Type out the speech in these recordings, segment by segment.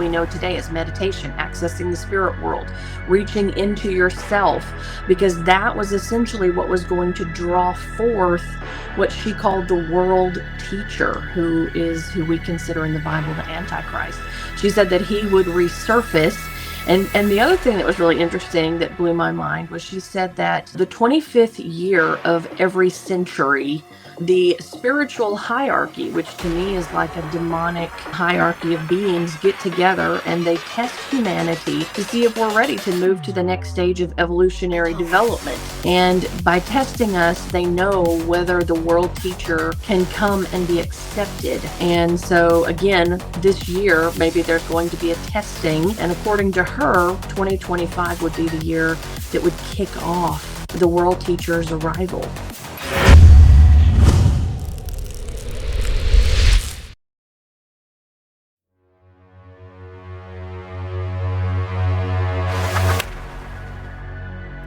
we know today as meditation, accessing the spirit world, reaching into yourself, because that was essentially what was going to draw forth what she called the world teacher, who we consider in the Bible the Antichrist. She said that he would resurface. And the other thing that was really interesting that blew my mind was she said that the 25th year of every century, the spiritual hierarchy, which to me is like a demonic hierarchy of beings, get together and they test humanity to see if we're ready to move to the next stage of evolutionary development. And by testing us, they know whether the world teacher can come and be accepted. And so again, this year, maybe there's going to be a testing. And according to her, 2025 would be the year that would kick off the world teacher's arrival.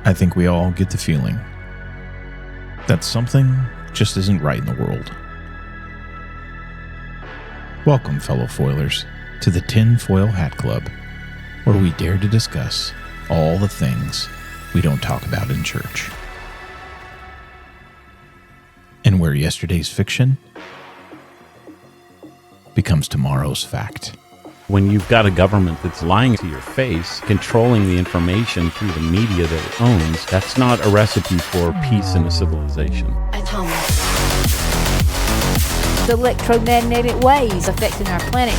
I think we all get the feeling that something just isn't right in the world. Welcome, fellow foilers, to the Tinfoil Hat Club, where we dare to discuss all the things we don't talk about in church. And where yesterday's fiction becomes tomorrow's fact. When you've got a government that's lying to your face, controlling the information through the media that it owns, that's not a recipe for peace in a civilization. Atomic. The electromagnetic waves affecting our planet.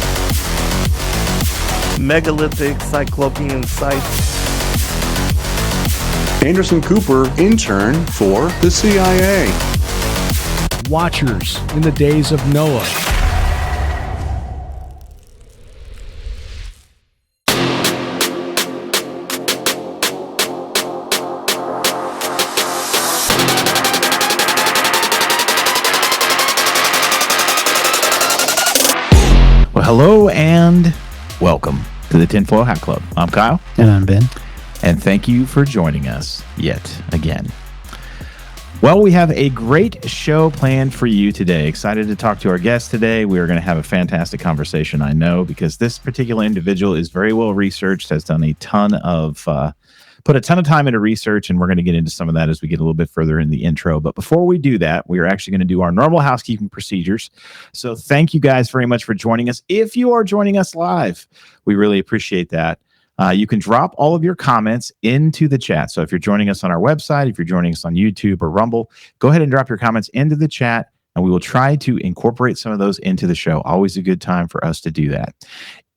Megalithic cyclopean sites. Anderson Cooper, intern for the CIA. Watchers in the days of Noah. Well, hello and welcome to the Tinfoil Hat Club. I'm Kyle. And I'm Ben. And thank you for joining us yet again. Well, we have a great show planned for you today. Excited to talk to our guest today. We are going to have a fantastic conversation, I know, because this particular individual is very well researched, has done put a ton of time into research, and we're going to get into some of that as we get a little bit further in the intro. But before we do that, we are actually going to do our normal housekeeping procedures. So thank you guys very much for joining us. If you are joining us live, we really appreciate that. You can drop all of your comments into the chat. So if you're joining us on our website, if you're joining us on YouTube or Rumble, go ahead and drop your comments into the chat, and we will try to incorporate some of those into the show. Always a good time for us to do that.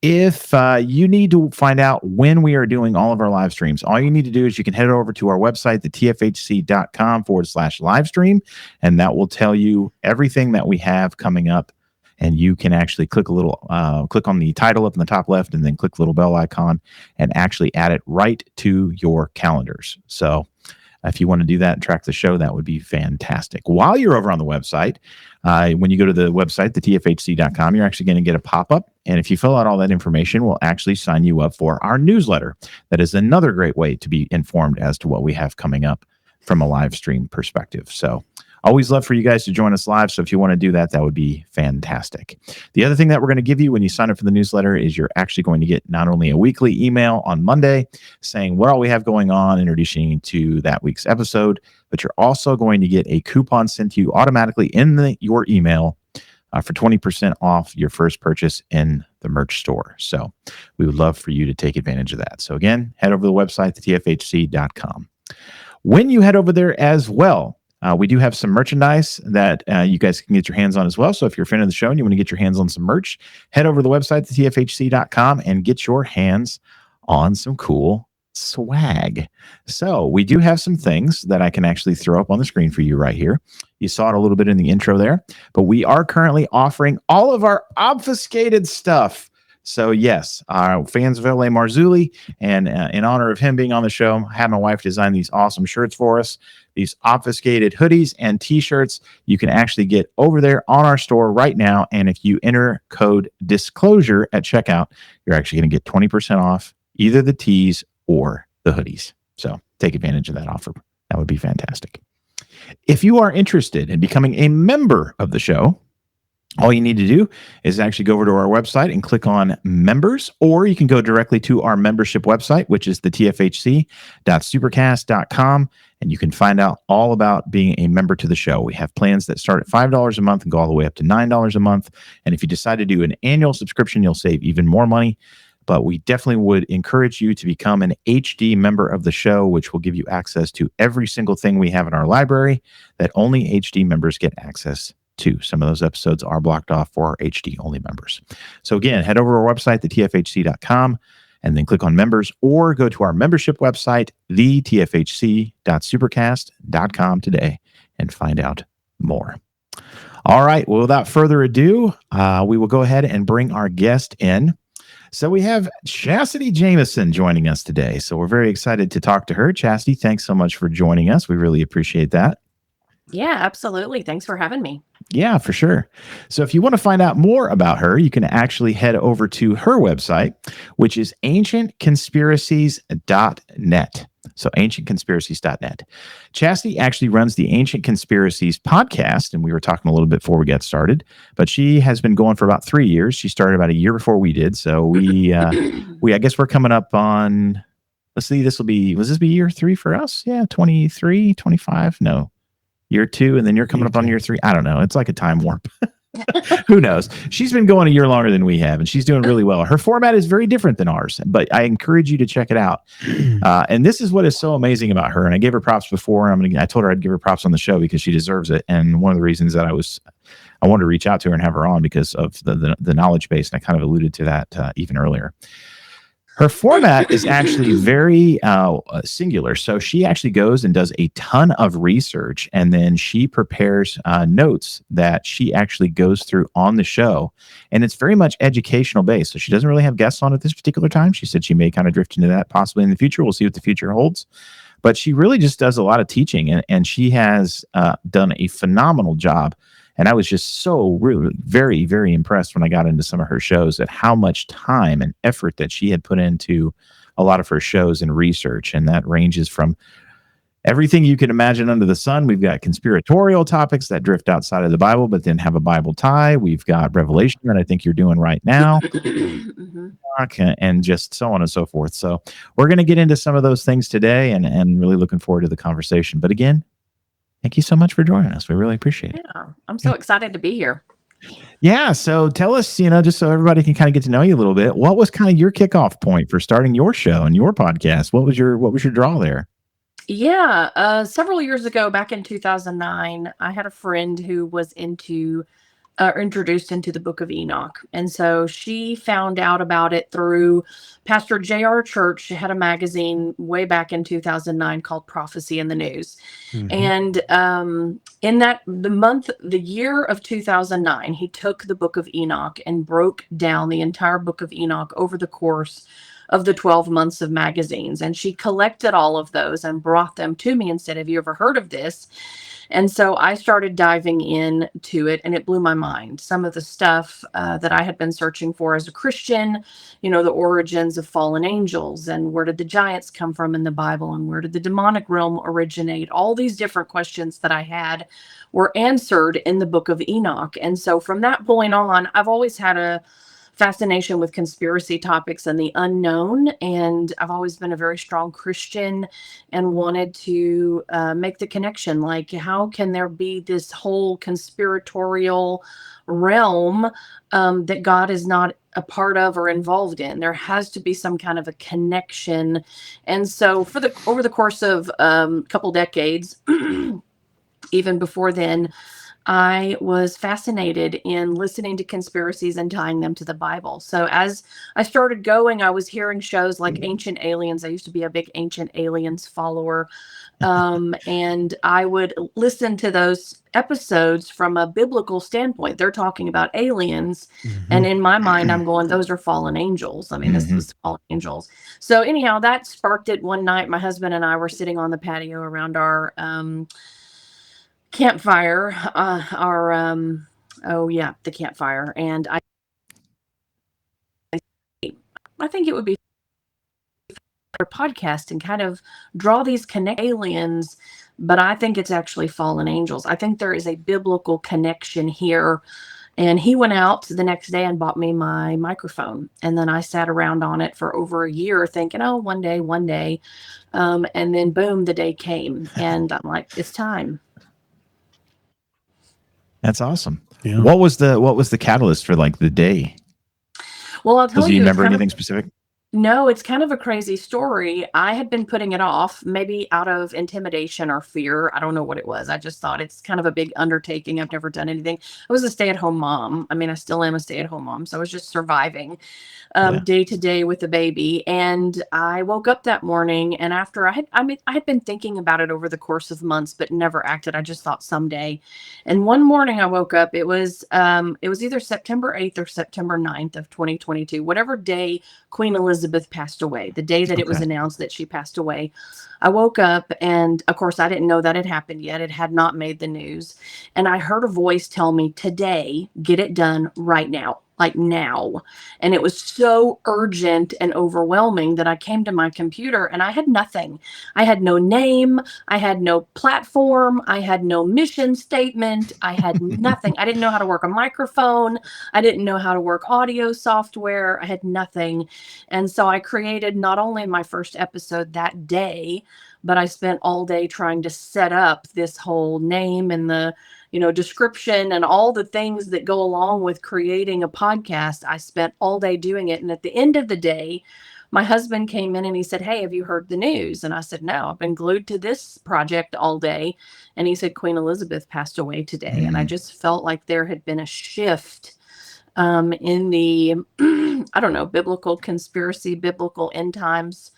If you need to find out when we are doing all of our live streams, all you need to do is you can head over to our website, the tfhc.com/live stream, and that will tell you everything that we have coming up. And you can actually click on the title up in the top left, and then click the little bell icon and actually add it right to your calendars. So if you want to do that and track the show, that would be fantastic. While you're over on the website, when you go to the website, the tfhc.com, you're actually going to get a pop-up. And if you fill out all that information, we'll actually sign you up for our newsletter. That is another great way to be informed as to what we have coming up from a live stream perspective. So always love for you guys to join us live. So if you want to do that, that would be fantastic. The other thing that we're going to give you when you sign up for the newsletter is you're actually going to get not only a weekly email on Monday saying what all we have going on, introducing you to that week's episode, but you're also going to get a coupon sent to you automatically in your email for 20% off your first purchase in the merch store. So we would love for you to take advantage of that. So again, head over to the website, tfhc.com. When you head over there as well, we do have some merchandise that you guys can get your hands on as well. So if you're a fan of the show and you want to get your hands on some merch, head over to the website, tfhc.com, and get your hands on some cool swag. So we do have some things that I can actually throw up on the screen for you right here. You saw it a little bit in the intro there, but we are currently offering all of our obfuscated stuff. So yes, our fans of L.A. Marzulli, and in honor of him being on the show, I had my wife design these awesome shirts for us. These obfuscated hoodies and t-shirts you can actually get over there on our store right now. And if you enter code disclosure at checkout, you're actually going to get 20% off either the tees or the hoodies. So take advantage of that offer. That would be fantastic. If you are interested in becoming a member of the show, All you need to do is actually go over to our website and click on members, or you can go directly to our membership website, which is the tfhc.supercast.com, and you can find out all about being a member to the show. We have plans that start at $5 a month and go all the way up to $9 a month. And if you decide to do an annual subscription, you'll save even more money. But we definitely would encourage you to become an HD member of the show, which will give you access to every single thing we have in our library that only HD members get access to. Some of those episodes are blocked off for our HD only members. So again, head over to our website, thetfhc.com, and then click on members, or go to our membership website, thetfhc.supercast.com today and find out more. All right. Well, without further ado, we will go ahead and bring our guest in. So we have Chasity Jameson joining us today. So we're very excited to talk to her. Chasity, thanks so much for joining us. We really appreciate that. Yeah, absolutely. Thanks for having me. Yeah, for sure. So if you want to find out more about her, you can actually head over to her website, which is ancientconspiracies.net. So ancientconspiracies.net. Chasity actually runs the Ancient Conspiracies podcast, and we were talking a little bit before we got started, but she has been going for about 3 years. She started about a year before we did. So we I guess we're coming up on, let's see, was this be year 3 for us? Yeah, 23, 25? No. Year 2, and then you're coming up on year 3. I don't know. It's like a time warp. Who knows? She's been going a year longer than we have, and she's doing really well. Her format is very different than ours, but I encourage you to check it out. And this is what is so amazing about her. And I gave her props before. I told her I'd give her props on the show because she deserves it. And one of the reasons that I wanted to reach out to her and have her on because of the knowledge base, and I kind of alluded to that even earlier. Her format is actually very singular. So she actually goes and does a ton of research, and then she prepares notes that she actually goes through on the show. And it's very much educational based. So she doesn't really have guests on at this particular time. She said she may kind of drift into that possibly in the future. We'll see what the future holds. But she really just does a lot of teaching, and she has done a phenomenal job. And I was just so really very, very impressed when I got into some of her shows at how much time and effort that she had put into a lot of her shows and research. And that ranges from everything you can imagine under the sun. We've got conspiratorial topics that drift outside of the Bible, but then have a Bible tie. We've got Revelation that I think you're doing right now, and just so on and so forth. So we're going to get into some of those things today, and really looking forward to the conversation. But again, thank you so much for joining us. We really appreciate it. Yeah, I'm so excited to be here. Yeah. So tell us, just so everybody can kind of get to know you a little bit, what was kind of your kickoff point for starting your show and your podcast? What was your draw there? Yeah. Several years ago, back in 2009, I had a friend who was introduced into the book of Enoch. And so she found out about it through Pastor J.R. Church. She had a magazine way back in 2009 called Prophecy in the News. And in the year of 2009, he took the book of Enoch and broke down the entire book of Enoch over the course of the 12 months of magazines. And she collected all of those and brought them to me and said, "Have you ever heard of this?" And so I started diving into it, and it blew my mind. Some of the stuff that I had been searching for as a Christian, the origins of fallen angels, and where did the giants come from in the Bible, and where did the demonic realm originate? All these different questions that I had were answered in the book of Enoch. And so from that point on, I've always had a fascination with conspiracy topics and the unknown. And I've always been a very strong Christian and wanted to make the connection. Like, how can there be this whole conspiratorial realm that God is not a part of or involved in? There has to be some kind of a connection. And so over the course of a couple decades, even before then, I was fascinated in listening to conspiracies and tying them to the Bible. So as I started going, I was hearing shows like Ancient Aliens. I used to be a big Ancient Aliens follower. And I would listen to those episodes from a biblical standpoint. They're talking about aliens. And in my mind, I'm going, those are fallen angels. I mean, this is fallen angels. So anyhow, that sparked it one night. My husband and I were sitting on the patio around our campfire, the campfire. And I think it would be a podcast and kind of draw these aliens, but I think it's actually fallen angels. I think there is a biblical connection here. And he went out the next day and bought me my microphone. And then I sat around on it for over a year thinking, oh, one day. And then boom, the day came. And I'm like, it's time. That's awesome. Yeah. What was the catalyst for like the day? Well, I'll tell Do you you, remember anything specific? No, it's kind of a crazy story. I had been putting it off, maybe out of intimidation or fear. I don't know what it was. I just thought it's kind of a big undertaking. I've never done anything. I was a stay-at-home mom. I mean, I still am a stay-at-home mom. So I was just surviving day to day with the baby. And I woke up that morning, and after I had been thinking about it over the course of months, but never acted. I just thought someday. And one morning I woke up, it was either September 8th or September 9th of 2022, whatever day Queen Elizabeth passed away, the day that it was announced that she passed away. I woke up, and of course I didn't know that had happened yet. It had not made the news. And I heard a voice tell me, today, get it done right now. Like now. And it was so urgent and overwhelming that I came to my computer and I had nothing. I had no name. I had no platform. I had no mission statement. I had nothing. I didn't know how to work a microphone. I didn't know how to work audio software. I had nothing. And so I created not only my first episode that day, but I spent all day trying to set up this whole name and the description and all the things that go along with creating a podcast. I spent all day doing it. And at the end of the day, my husband came in and he said, hey, have you heard the news? And I said, no, I've been glued to this project all day. And he said, Queen Elizabeth passed away today. And I just felt like there had been a shift in the, I don't know, biblical conspiracy, biblical end times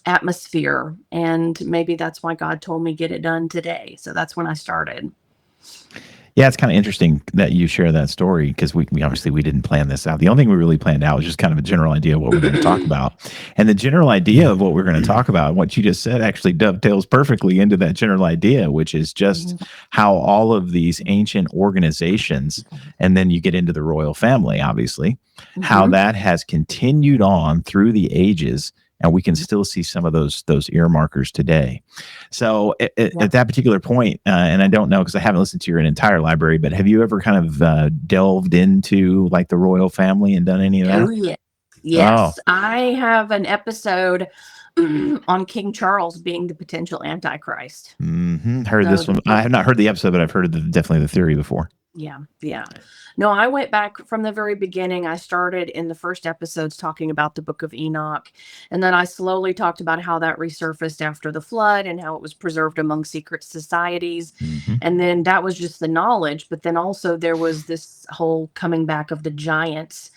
atmosphere. And maybe that's why God told me get it done today. So that's when I started. Yeah, it's kind of interesting that you share that story because we obviously we didn't plan this out. The only thing we really planned out was just kind of a general idea of what we're going to talk about. And the general idea of what we're going to talk about, what you just said, actually dovetails perfectly into that general idea, which is just how all of these ancient organizations, and then you get into the royal family, obviously, how that has continued on through the ages. And we can still see some of those earmarkers today. So at that particular point, and I don't know because I haven't listened to your entire library, but have you ever kind of delved into like the royal family and done any of that? Oh, yeah. Yes. I have an episode on King Charles being the potential Antichrist. Heard this one. I have not heard the episode, but I've heard definitely the theory before. Yeah. No, I went back from the very beginning. I started in the first episodes talking about the book of Enoch. And then I slowly talked about how that resurfaced after the flood and how it was preserved among secret societies. And then that was just the knowledge. But then also there was this whole coming back of the giants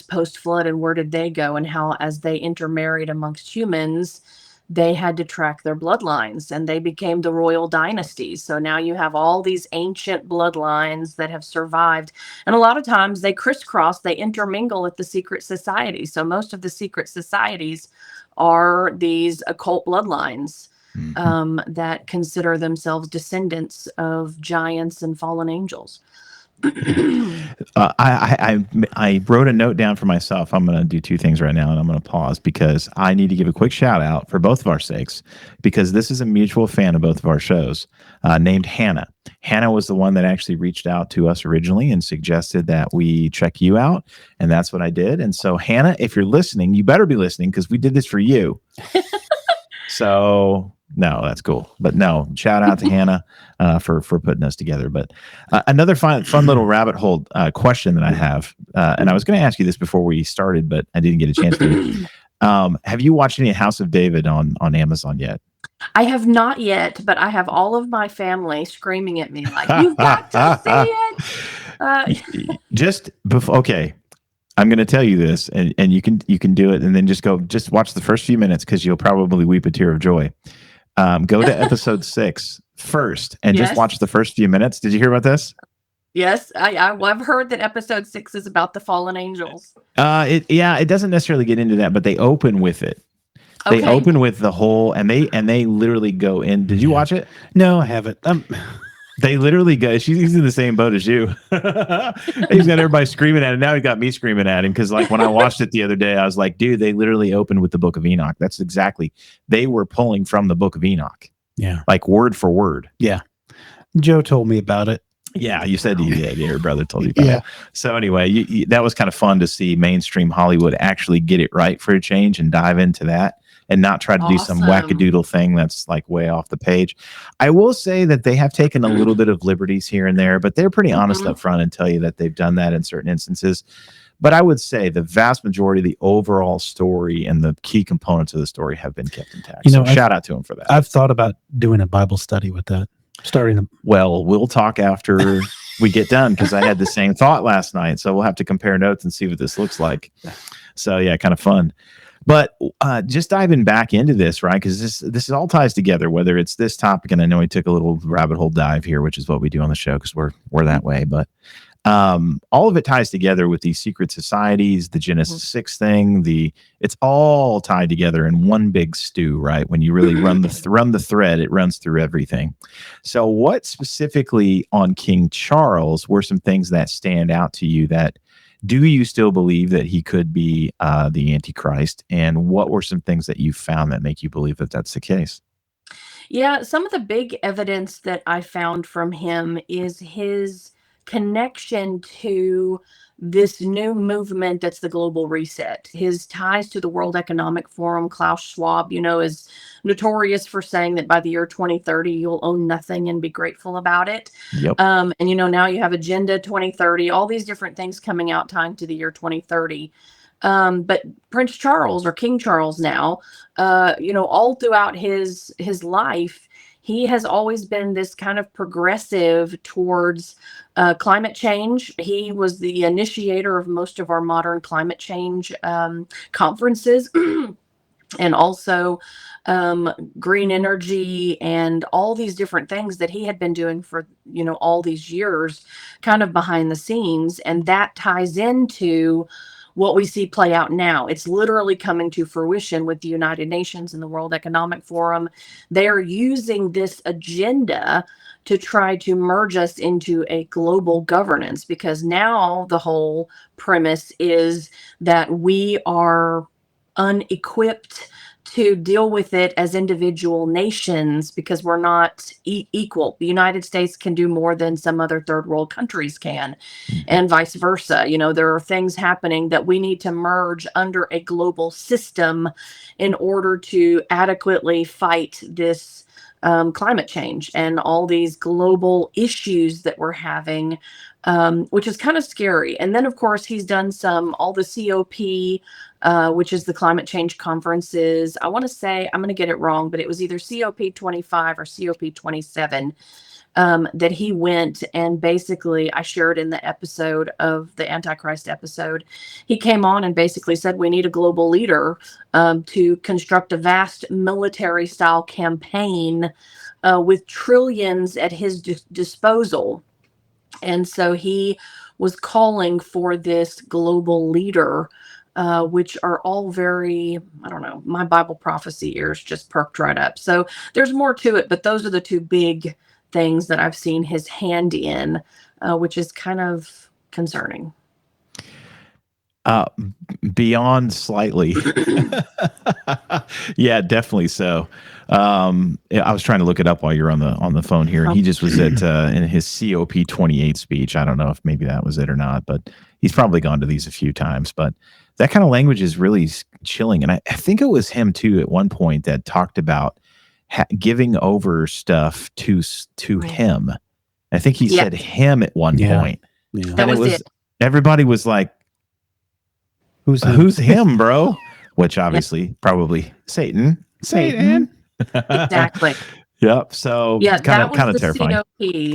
post-flood, and where did they go, and how as they intermarried amongst humans, they had to track their bloodlines and they became the royal dynasties. So now you have all these ancient bloodlines that have survived. And a lot of times they crisscross, they intermingle at the secret societies. So most of the secret societies are these occult bloodlines that consider themselves descendants of giants and fallen angels. I wrote a note down for myself. I'm going to do two things right now, and I'm going to pause because I need to give a quick shout out for both of our sakes, because this is a mutual fan of both of our shows named Hannah. Hannah was the one that actually reached out to us originally and suggested that we check you out, and that's what I did. And so, Hannah, if you're listening, you better be listening because we did this for you. So... no, that's cool. But no, shout out to Hannah for putting us together. But another fun little rabbit hole question that I have, and I was going to ask you this before we started, but I didn't get a chance to. Have you watched any House of David on Amazon yet? I have not yet, but I have all of my family screaming at me like, you've got to see it. Just before, okay. I'm going to tell you this, and you can do it, and then just watch the first few minutes because you'll probably weep a tear of joy. Go to episode 6 first and just watch the first few minutes. Did you hear about this? Yes, I've heard that episode 6 is about the fallen angels. It doesn't necessarily get into that, but they open with it. They open with the whole, and they literally go in. Did you watch it? No, I haven't. They literally go. He's in the same boat as you. He's got everybody screaming at him. Now he got me screaming at him because, like, when I watched it the other day, I was like, dude, they literally opened with the Book of Enoch. That's exactly. They were pulling from the Book of Enoch. Yeah, like word for word. Yeah, Joe told me about it. Yeah, you said you did. Your brother told you about Yeah. it. So anyway, that was kind of fun to see mainstream Hollywood actually get it right for a change and dive into that and not try to do some Awesome. wackadoodle thing that's like way off the page. I will say that they have taken a little bit of liberties here and there, but they're pretty honest up front and tell you that they've done that in certain instances. But I would say the vast majority of the overall story and the key components of the story have been kept intact. So shout out to them for that. I've thought about doing a Bible study with that. Well, we'll talk after we get done because I had the same thought last night. So we'll have to compare notes and see what this looks like. So yeah, kind of fun. But just diving back into this, right? Because this all ties together, whether it's this topic, and I know we took a little rabbit hole dive here, which is what we do on the show because we're that way. But all of it ties together with these secret societies, the Genesis 6 thing. It's all tied together in one big stew, right? When you really run the thread, it runs through everything. So, what specifically on King Charles were some things that stand out to you? That do you still believe that he could be the Antichrist? And what were some things that you found that make you believe that that's the case? Yeah, some of the big evidence that I found from him is his connection to this new movement that's the global reset. His ties to the World Economic Forum. Klaus Schwab, is notorious for saying that by the year 2030, you'll own nothing and be grateful about it. Yep. And now you have Agenda 2030, all these different things coming out tying to the year 2030. But Prince Charles, or King Charles now, all throughout his life, he has always been this kind of progressive towards climate change. He was the initiator of most of our modern climate change conferences. And also green energy and all these different things that he had been doing for, all these years, kind of behind the scenes. And that ties into what we see play out now. It's literally coming to fruition with the United Nations and the World Economic Forum. They are using this agenda to try to merge us into a global governance, because now the whole premise is that we are unequipped to deal with it as individual nations because we're not equal. The United States can do more than some other third world countries can, and vice versa. There are things happening that we need to merge under a global system in order to adequately fight this climate change and all these global issues that we're having, which is kind of scary. And then, of course, he's done all the COP, which is the climate change conferences. I want to say, I'm going to get it wrong, but it was either COP 25 or COP 27 that he went, and basically I shared in the episode of the Antichrist episode. He came on and basically said we need a global leader to construct a vast military style campaign with trillions at his disposal. And so he was calling for this global leader, which are all very, I don't know, my Bible prophecy ears just perked right up. So there's more to it, but those are the two big things that I've seen his hand in, which is kind of concerning. Beyond slightly. Yeah, definitely so. I was trying to look it up while you're on the phone here, and he just was at in his COP 28 speech. I don't know if maybe that was it or not, but he's probably gone to these a few times. But that kind of language is really chilling, and I think it was him too at one point that talked about giving over stuff to him. I think he said him at one point. Yeah. That was it. Everybody was like, Who's him, bro? Which obviously probably Satan. Exactly. Yep. So kind of terrifying. COP,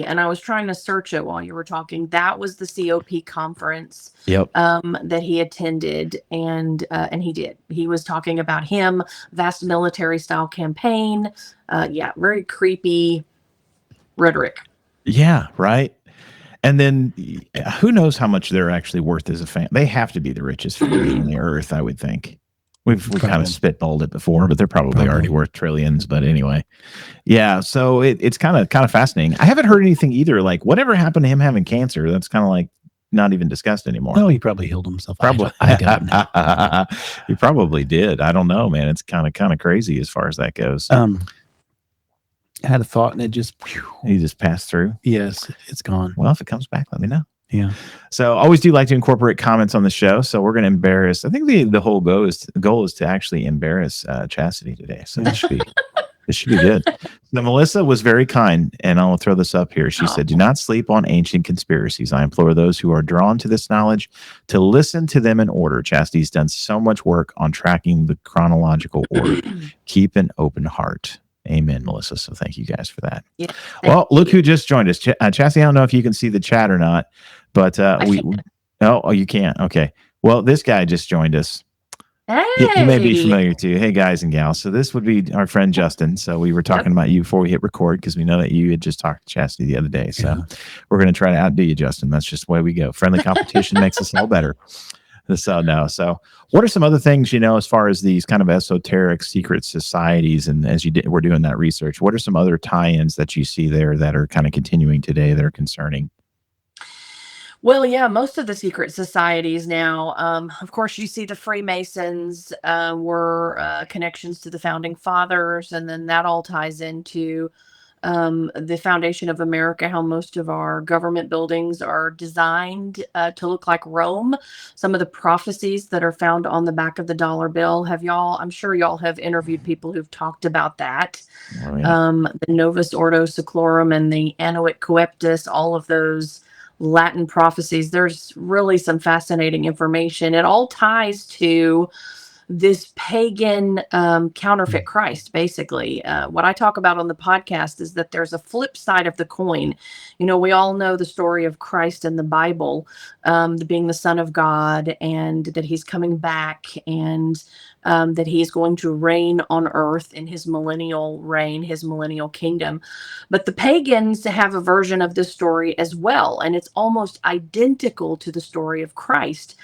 and I was trying to search it while you were talking. That was the COP conference. Yep. That he attended, and he did. He was talking about him, vast military style campaign. Very creepy rhetoric. Yeah. Right. And then who knows how much they're actually worth as a family? They have to be the richest family on the earth, I would think. We've kind of spitballed it before, but they're probably already worth trillions. But anyway, yeah. So it's kind of fascinating. I haven't heard anything either. Like whatever happened to him having cancer? That's kind of like not even discussed anymore. No, he probably healed himself. Probably. I don't know. He probably did. I don't know, man. It's kind of crazy as far as that goes. I had a thought and it just, You just passed through. yes, it's gone. Well, if it comes back, let me know. Yeah. So always do like to incorporate comments on the show. So we're going to embarrass. I think the whole goal is to actually embarrass Chastity today. So this should be good. So Melissa was very kind, and I'll throw this up here. She said, "Do not sleep on ancient conspiracies. I implore those who are drawn to this knowledge to listen to them in order. Chastity's done so much work on tracking the chronological order. Keep an open heart." Amen, Melissa. So thank you guys for that. Yeah, well, look who just joined us. Chastity, I don't know if you can see the chat or not, but you can't. Okay. Well, this guy just joined us. Hey. You may be familiar too. Hey, guys and gals. So this would be our friend Justin. So we were talking about you before we hit record because we know that you had just talked to Chastity the other day. So we're going to try to outdo you, Justin. That's just the way we go. Friendly competition makes us all better. So what are some other things, as far as these kind of esoteric secret societies, and as we're doing that research, what are some other tie-ins that you see there that are kind of continuing today that are concerning? Well, yeah, most of the secret societies now, of course, you see the Freemasons were connections to the founding fathers, and then that all ties into the foundation of America, how most of our government buildings are designed to look like Rome. Some of the prophecies that are found on the back of the dollar bill, I'm sure y'all have interviewed people who've talked about that. Oh, yeah. The Novus Ordo Seclorum and the Annuit Coeptus, all of those Latin prophecies. There's really some fascinating information. It all ties to this pagan counterfeit Christ, basically. What I talk about on the podcast is that there's a flip side of the coin. We all know the story of Christ in the Bible, being the Son of God, and that he's coming back, and that he's going to reign on earth in his millennial reign, his millennial kingdom. But the pagans have a version of this story as well, and it's almost identical to the story of Christ.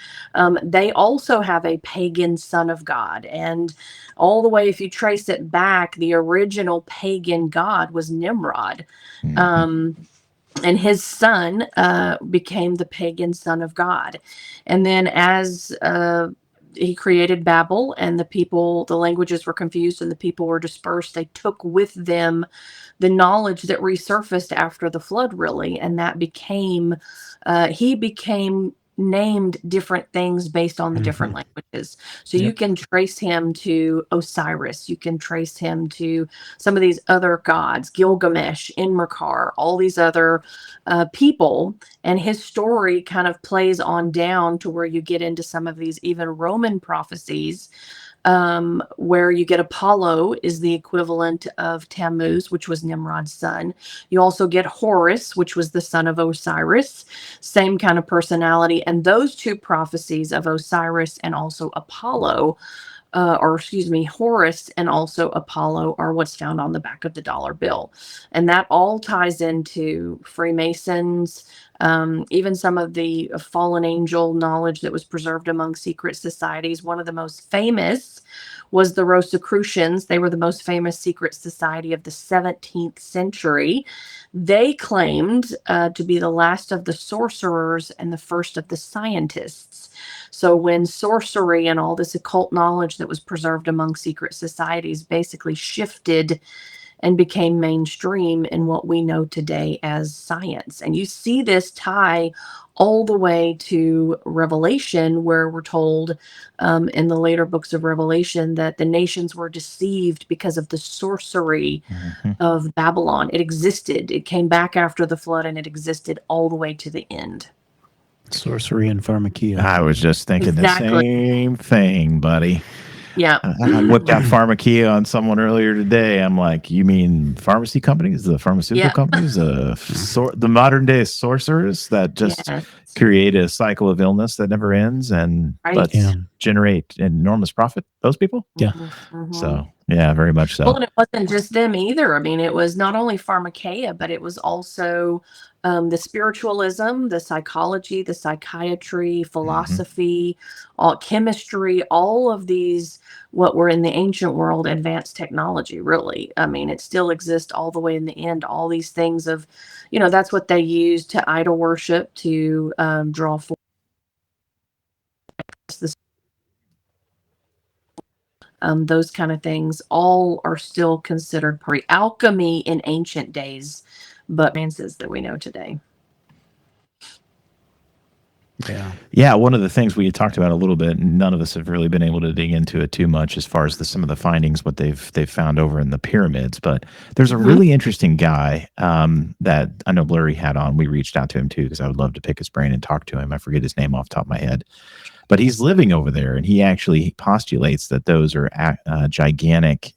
They also have a pagan son of God, and all the way, if you trace it back, the original pagan god was Nimrod. And his son became the pagan son of God. And then as he created Babel, and the languages were confused and the people were dispersed, they took with them the knowledge that resurfaced after the flood, really. And that he became named different things based on the different languages. So you can trace him to Osiris. You can trace him to some of these other gods, Gilgamesh, Enmerkar, all these other people. And his story kind of plays on down to where you get into some of these even Roman prophecies, where you get Apollo is the equivalent of Tammuz, which was Nimrod's son. You also get Horus, which was the son of Osiris, same kind of personality. And those two prophecies of Osiris and also Apollo, Horus and also Apollo, are what's found on the back of the dollar bill. And that all ties into Freemasons, even some of the fallen angel knowledge that was preserved among secret societies. One of the most famous was the Rosicrucians. They were the most famous secret society of the 17th century. They claimed to be the last of the sorcerers and the first of the scientists. So when sorcery and all this occult knowledge that was preserved among secret societies basically shifted and became mainstream in what we know today as science. And you see this tie all the way to Revelation, where we're told in the later books of Revelation that the nations were deceived because of the sorcery of Babylon. It existed. It came back after the flood, and it existed all the way to the end. Sorcery and pharmakia. I was just thinking the same thing, buddy. Yeah. I whipped out pharmakia on someone earlier today. I'm like, you mean pharmacy companies, the pharmaceutical companies, the modern day sorcerers that just create a cycle of illness that never ends and generate enormous profit? Those people? Yeah. So, yeah, very much so. Well, and it wasn't just them either. I mean, it was not only pharmakeia, but it was also the spiritualism, the psychology, the psychiatry, philosophy, chemistry, all of these, what were in the ancient world, advanced technology, really. I mean, it still exists all the way in the end. All these things of, that's what they use to idol worship, to draw forth this those kind of things, all are still considered alchemy in ancient days, but advances that we know today. Yeah, one of the things we had talked about a little bit, and none of us have really been able to dig into it too much as far as some of the findings, what they've found over in the pyramids. But there's a really interesting guy that I know Blurry had on. We reached out to him too because I would love to pick his brain and talk to him. I forget his name off the top of my head, but he's living over there, and he actually postulates that those are gigantic.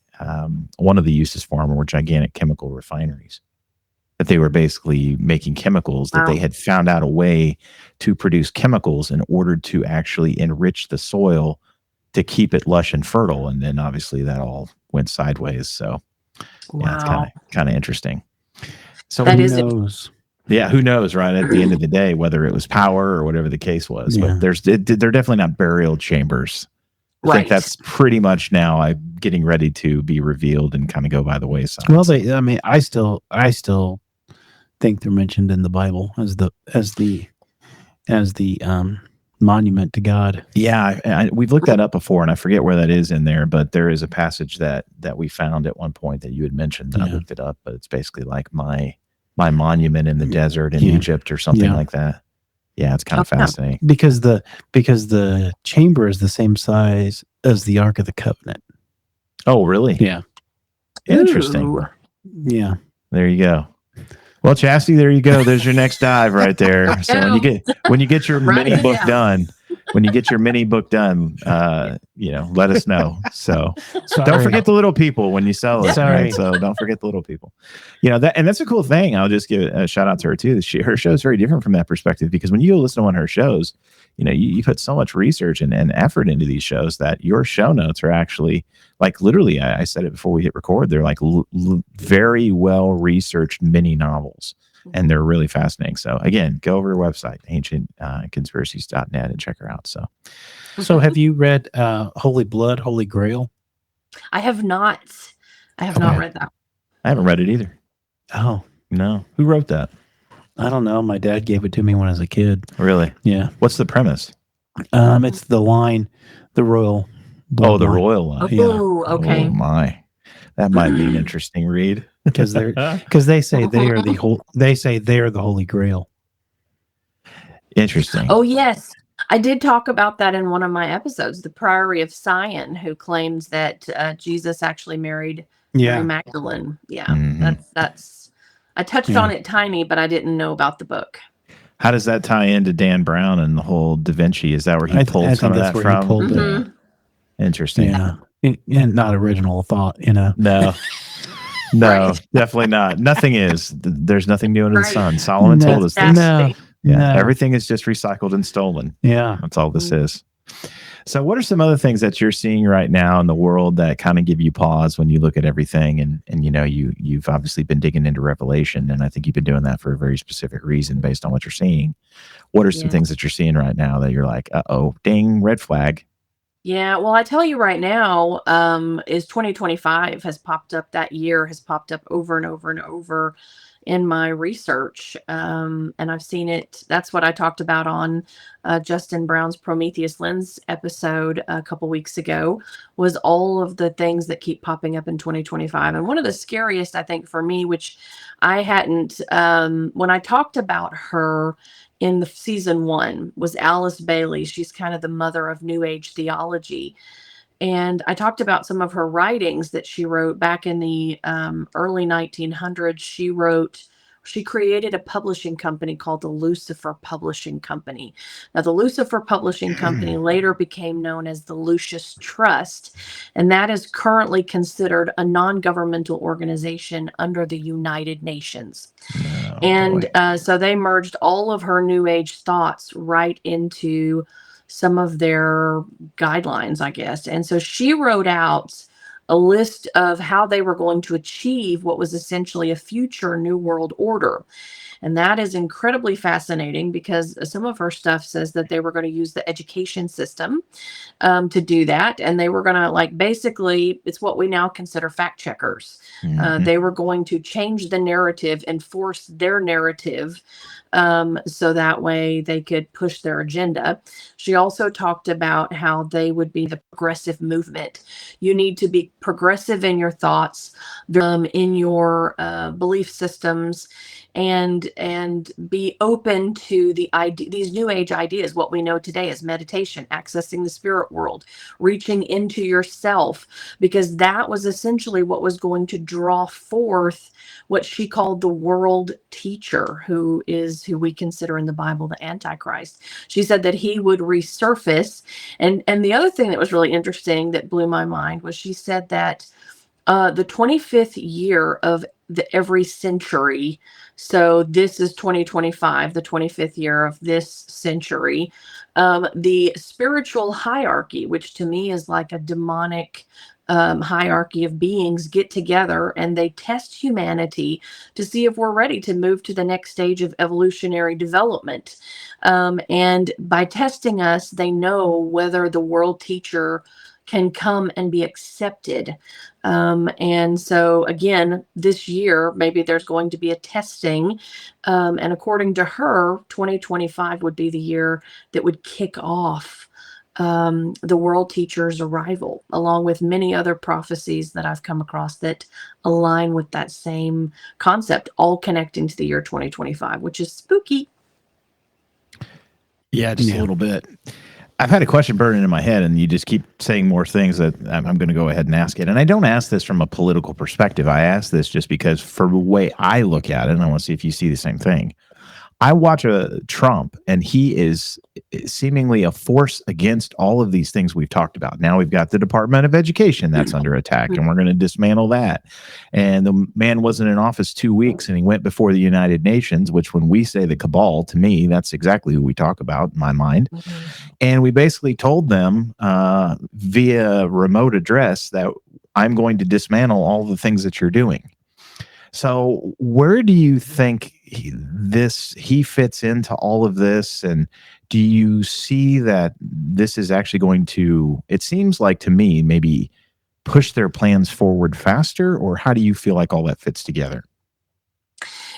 One of the uses for them were gigantic chemical refineries. That they were basically making chemicals, that they had found out a way to produce chemicals in order to actually enrich the soil to keep it lush and fertile. And then obviously that all went sideways. So yeah, it's kind of interesting. So That who is knows? Yeah, who knows, right? At the end of the day, whether it was power or whatever the case was. Yeah. But they're definitely not burial chambers. I think that's pretty much now getting ready to be revealed and kind of go by the wayside. Well, I still think they're mentioned in the Bible as the monument to God. Yeah, we've looked that up before, and I forget where that is in there, but there is a passage that we found at one point that you had mentioned. I looked it up, but it's basically like my monument in the desert in Egypt or something like that. Yeah, it's kind of fascinating because the chamber is the same size as the Ark of the Covenant. Oh, really? Yeah. Interesting. Ooh. Yeah. There you go. Well, Chasity, there you go. There's your next dive right there. So when you get your mini book done, let us know. So don't forget the little people when you sell it. Right? So don't forget the little people. And that's a cool thing. I'll just give a shout out to her too. Her show is very different from that perspective because when you go listen to one of her shows, you put so much research and effort into these shows that your show notes are actually like literally, I said it before we hit record, they're like very well researched mini novels, and they're really fascinating. So again, go over her website, ancientconspiracies.net, and check her out. So have you read Holy Blood, Holy Grail? I have not. Not read that. I haven't read it either. Oh, no. Who wrote that? I don't know. My dad gave it to me when I was a kid. Really? Yeah. What's the premise? It's the line, the royal. The royal line. Oh, okay. Oh my, that might be an interesting read because they say they are the Holy Grail. Interesting. Oh yes, I did talk about that in one of my episodes. The Priory of Sion, who claims that Jesus actually married Mary Magdalene. Yeah, that's. I touched on it tiny, but I didn't know about the book. How does that tie into Dan Brown and the whole Da Vinci? Is that where he pulled some of that from? Interesting. Yeah. And not original thought, No. No, definitely not. Nothing is. There's nothing new under the sun. Solomon told us this. No. Everything is just recycled and stolen. Yeah. That's all this is. So what are some other things that you're seeing right now in the world that kind of give you pause when you look at everything? And you've obviously been digging into Revelation, and I think you've been doing that for a very specific reason based on what you're seeing. What are some things that you're seeing right now that you're like, uh-oh, ding, red flag? Yeah, well, I tell you right now, is 2025 has popped up. That year has popped up over and over and over in my research, and I've seen it. That's what I talked about on Justin Brown's Prometheus Lens episode a couple weeks ago, was all of the things that keep popping up in 2025. And one of the scariest, I think, for me, which I hadn't, when I talked about her in the season 1, was Alice Bailey. She's kind of the mother of New Age theology. And I talked about some of her writings that she wrote back in the early 1900s. She created a publishing company called the Lucifer Publishing Company. Now, the Lucifer Publishing Company later became known as the Lucis Trust, and that is currently considered a non-governmental organization under the United Nations. So they merged all of her New Age thoughts right into some of their guidelines, I guess. And so she wrote out a list of how they were going to achieve what was essentially a future New World Order. And that is incredibly fascinating because some of her stuff says that they were going to use the education system to do that. And they were going to, basically, it's what we now consider fact checkers. They were going to change the narrative and force their narrative so that way they could push their agenda. She also talked about how they would be the progressive movement. You need to be progressive in your thoughts, in your belief systems, and be open to these new age ideas. What we know today is meditation, accessing the spirit world, reaching into yourself, because that was essentially what was going to draw forth what she called the world teacher, who we consider in the Bible the Antichrist. She said that he would resurface. And the other thing that was really interesting that blew my mind was she said that the 25th year of every century, so this is 2025, the 25th year of this century, the spiritual hierarchy, which to me is like a demonic hierarchy of beings, get together and they test humanity to see if we're ready to move to the next stage of evolutionary development. And by testing us, they know whether the world teacher can come and be accepted. And so again, this year, maybe there's going to be a testing. And according to her, 2025 would be the year that would kick off the world teacher's arrival, along with many other prophecies that I've come across that align with that same concept, all connecting to the year 2025, which is spooky. Yeah, just a little bit. I've had a question burning in my head, and you just keep saying more things that I'm going to go ahead and ask it. And I don't ask this from a political perspective. I ask this just because for the way I look at it, and I want to see if you see the same thing. I watch Trump, and he is seemingly a force against all of these things we've talked about. Now we've got the Department of Education that's under attack, and we're going to dismantle that. And the man wasn't in office 2 weeks, and he went before the United Nations, which when we say the cabal, to me, that's exactly who we talk about in my mind. And we basically told them via remote address that I'm going to dismantle all the things that you're doing. So where do you think he fits into all of this? And do you see that this is actually going to, it seems like to me, maybe push their plans forward faster? Or how do you feel like all that fits together?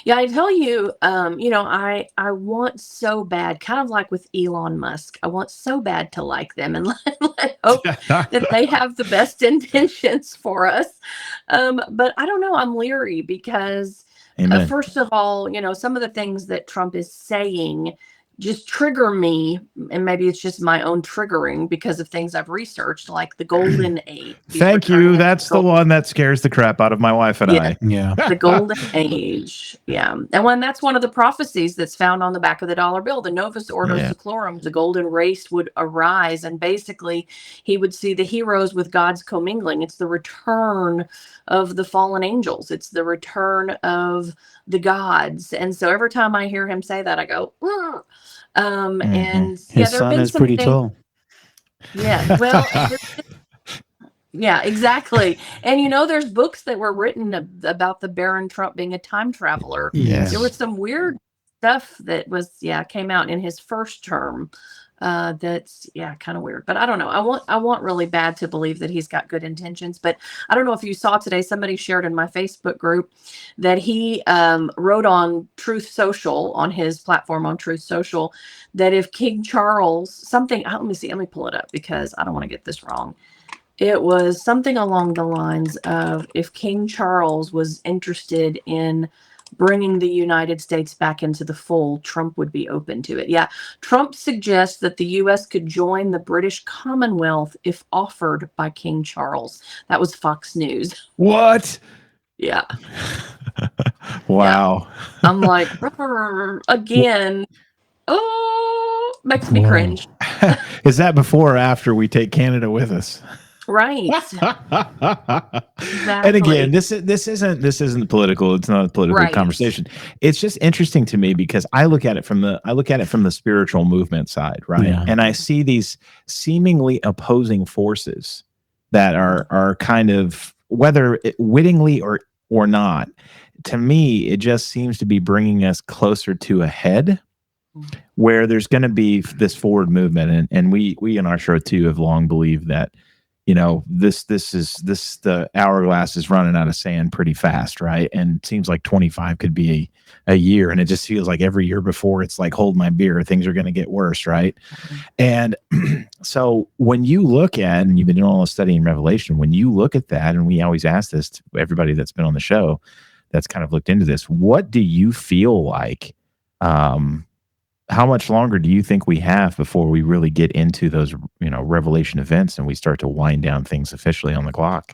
Yeah, I tell you, I want so bad, kind of like with Elon Musk. I want so bad to like them and hope that they have the best intentions for us. But I don't know. I'm leery because, first of all, some of the things that Trump is saying just trigger me, and maybe it's just my own triggering because of things I've researched, like the golden age. Thank you. That's the one that scares the crap out of my wife and I. Yeah. The golden age. Yeah. And that's one of the prophecies that's found on the back of the dollar bill. The Novus Ordo Seclorum, the golden race would arise, and basically he would see the heroes with God's commingling. It's the return of the fallen angels. It's the return of the gods. And so every time I hear him say that, I go, ugh. And his son is pretty tall. Yeah, well, yeah, exactly. And there's books that were written about the Baron Trump being a time traveler. Yes. There was some weird stuff that came out in his first term. That's kind of weird, but I don't know. I want really bad to believe that he's got good intentions, but I don't know if you saw today, somebody shared in my Facebook group that he wrote on Truth Social, on his platform on Truth Social, that if King Charles, let me pull it up because I don't want to get this wrong. It was something along the lines of, if King Charles was interested in bringing the United States back into the fold, Trump would be open to it. Yeah. Trump suggests that the U.S. could join the British Commonwealth if offered by King Charles. That was Fox News. What? Yeah. Wow. Yeah. I'm like, again. Oh, makes me cringe. Is that before or after we take Canada with us? Right. Exactly. And again, this isn't political. It's not a political conversation. It's just interesting to me because I look at it from the spiritual movement side, right? Yeah. And I see these seemingly opposing forces that are kind of, whether wittingly or not, to me, it just seems to be bringing us closer to a head where there's going to be this forward movement. And we in our show too have long believed that, the hourglass is running out of sand pretty fast, right? And it seems like 25 could be a year, and it just feels like every year before it's like, hold my beer, things are going to get worse, right? And so when you look at, and you've been doing all the study in Revelation, when you look at that, and we always ask this to everybody that's been on the show that's kind of looked into this, what do you feel like? How much longer do you think we have before we really get into those, Revelation events and we start to wind down things officially on the clock?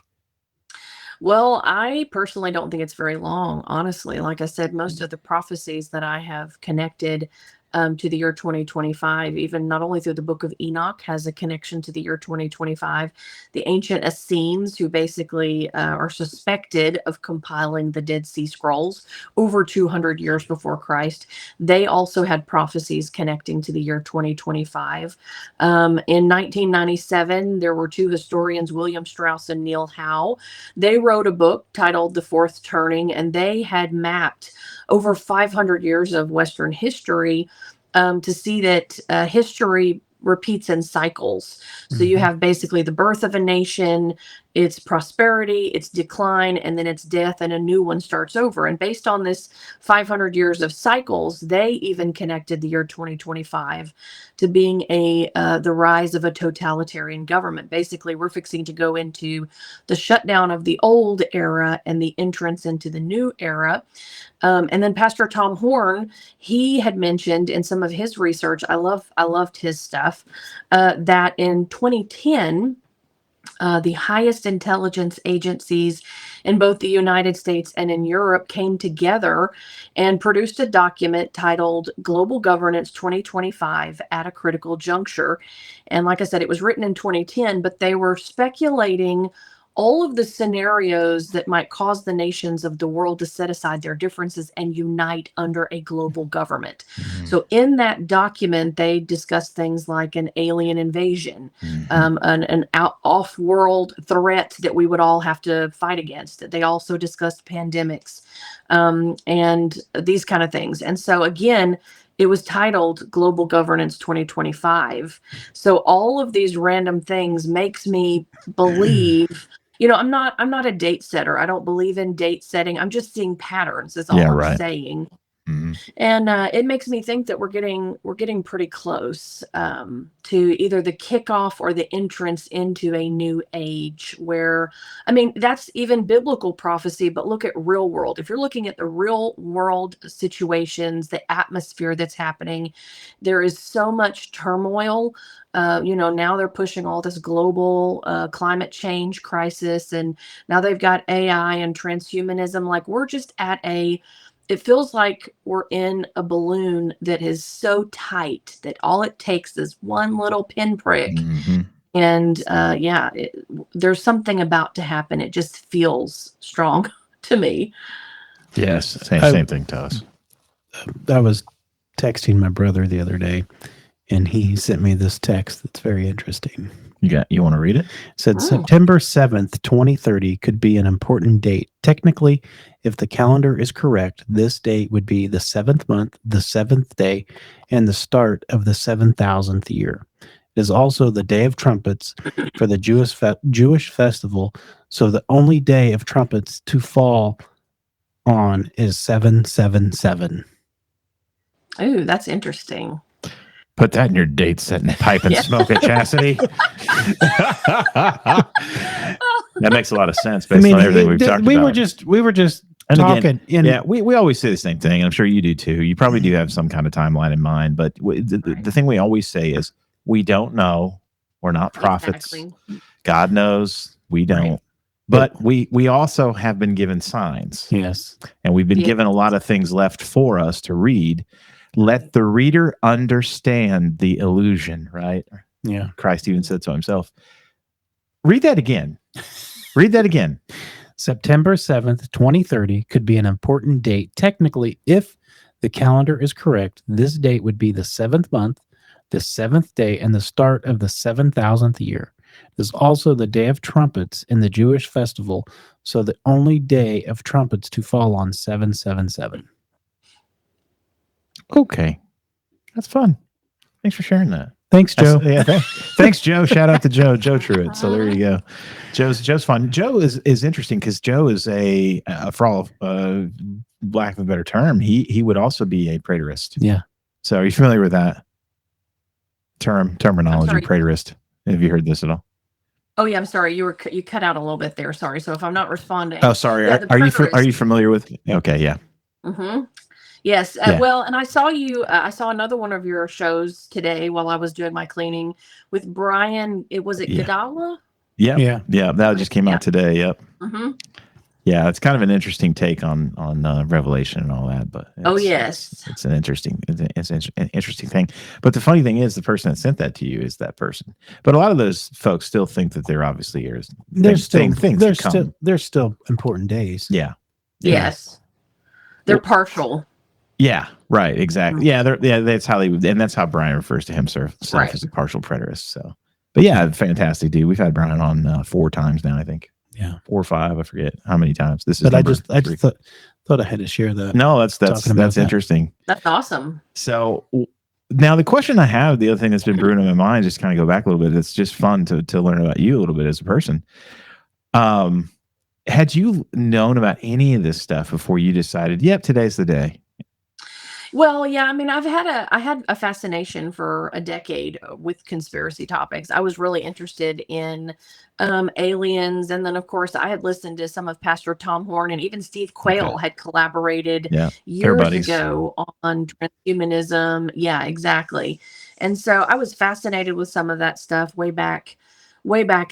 Well, I personally don't think it's very long, honestly. Like I said, most of the prophecies that I have connected to the year 2025, even not only through the book of Enoch, has a connection to the year 2025. The ancient Essenes, who basically are suspected of compiling the Dead Sea Scrolls over 200 years before Christ, they also had prophecies connecting to the year 2025. In 1997, there were two historians, William Strauss and Neil Howe. They wrote a book titled The Fourth Turning, and they had mapped over 500 years of Western history to see that history repeats in cycles. So you have basically the birth of a nation, its prosperity, its decline, and then its death, and a new one starts over. And based on this 500 years of cycles, they even connected the year 2025 to being the rise of a totalitarian government. Basically, we're fixing to go into the shutdown of the old era and the entrance into the new era. And then Pastor Tom Horn, he had mentioned in some of his research, I loved his stuff, that in 2010, the highest intelligence agencies in both the United States and in Europe came together and produced a document titled Global Governance 2025 at a Critical Juncture. And like I said, it was written in 2010, but they were speculating all of the scenarios that might cause the nations of the world to set aside their differences and unite under a global government. So in that document, they discussed things like an alien invasion, an off-world threat that we would all have to fight against. They also discussed pandemics and these kind of things. And so again, it was titled Global Governance 2025. So all of these random things makes me believe. I'm not a date setter. I don't believe in date setting. I'm just seeing patterns. That's all I'm saying. And it makes me think that we're getting pretty close to either the kickoff or the entrance into a new age where, I mean, that's even biblical prophecy, but look at real world. If you're looking at the real world situations, the atmosphere that's happening, there is so much turmoil. Now they're pushing all this global climate change crisis, and now they've got AI and transhumanism. Like, we're just it feels like we're in a balloon that is so tight that all it takes is one little pinprick. And there's something about to happen. It just feels strong to me. Yes, same thing to us. I was texting my brother the other day, and he sent me this text that's very interesting. You want to read it? It said September 7th, 2030 could be an important date. Technically, if the calendar is correct, this date would be the 7th month, the 7th day, and the start of the 7,000th year. It is also the Day of Trumpets for the Jewish festival, so the only day of trumpets to fall on is 777. Ooh, that's interesting. Put that in your date setting pipe and smoke it, Chasity. That makes a lot of sense based on everything we've talked about. We were just talking. Again, we always say the same thing, and I'm sure you do too. You probably do have some kind of timeline in mind, but the thing we always say is we don't know. We're not prophets. Exactly. God knows. We don't. Right. But we also have been given signs. Yes. And we've been given a lot of things left for us to read. Let the reader understand the illusion, right? Yeah. Christ even said so himself. Read that again. Read that again. September 7th, 2030 could be an important date. Technically, if the calendar is correct, this date would be the 7th month, the 7th day, and the start of the 7,000th year. It is also the Day of Trumpets in the Jewish festival, so the only day of trumpets to fall on 777. Okay. That's fun. Thanks for sharing that. Thanks, Joe. Yeah, thanks, Joe. Shout out to Joe Truitt. So there you go. Joe's fun. Joe is interesting because Joe is for all lack of a better term, he would also be a preterist. Yeah. So are you familiar with that terminology, preterist? Have you heard this at all? Oh yeah, I'm sorry. You cut out a little bit there. Sorry. So if I'm not responding. Oh, sorry. Yeah, are you familiar with? Okay, yeah. Mm-hmm. Yes. Yeah. Well, and I saw you. I saw another one of your shows today while I was doing my cleaning with Brian. Was it Gadala? Yeah. That just came out today. Yep. Mm-hmm. Yeah, it's kind of an interesting take on Revelation and all that, but it's an interesting thing. But the funny thing is, the person that sent that to you is that person. But a lot of those folks still think that there obviously is. There's still important days. Yeah. Yes. They're partial. Yeah. Right. Exactly. Yeah. That's how that's how Brian refers to himself as a partial preterist. So, but yeah, fantastic dude. We've had Brian on 4 times now, I think. Yeah, 4 or 5, I forget how many times. This is. But I just thought I had to share that. No, that's interesting. That's awesome. So now the question I have, the other thing that's been brewing in my mind, just kind of go back a little bit. It's just fun to learn about you a little bit as a person. Had you known about any of this stuff before you decided, yep, today's the day? Well, yeah, I mean, I had a fascination for a decade with conspiracy topics. I was really interested in aliens, and then of course I had listened to some of Pastor Tom Horn, and even Steve Quayle had collaborated years ago on transhumanism. Yeah, exactly. And so I was fascinated with some of that stuff way back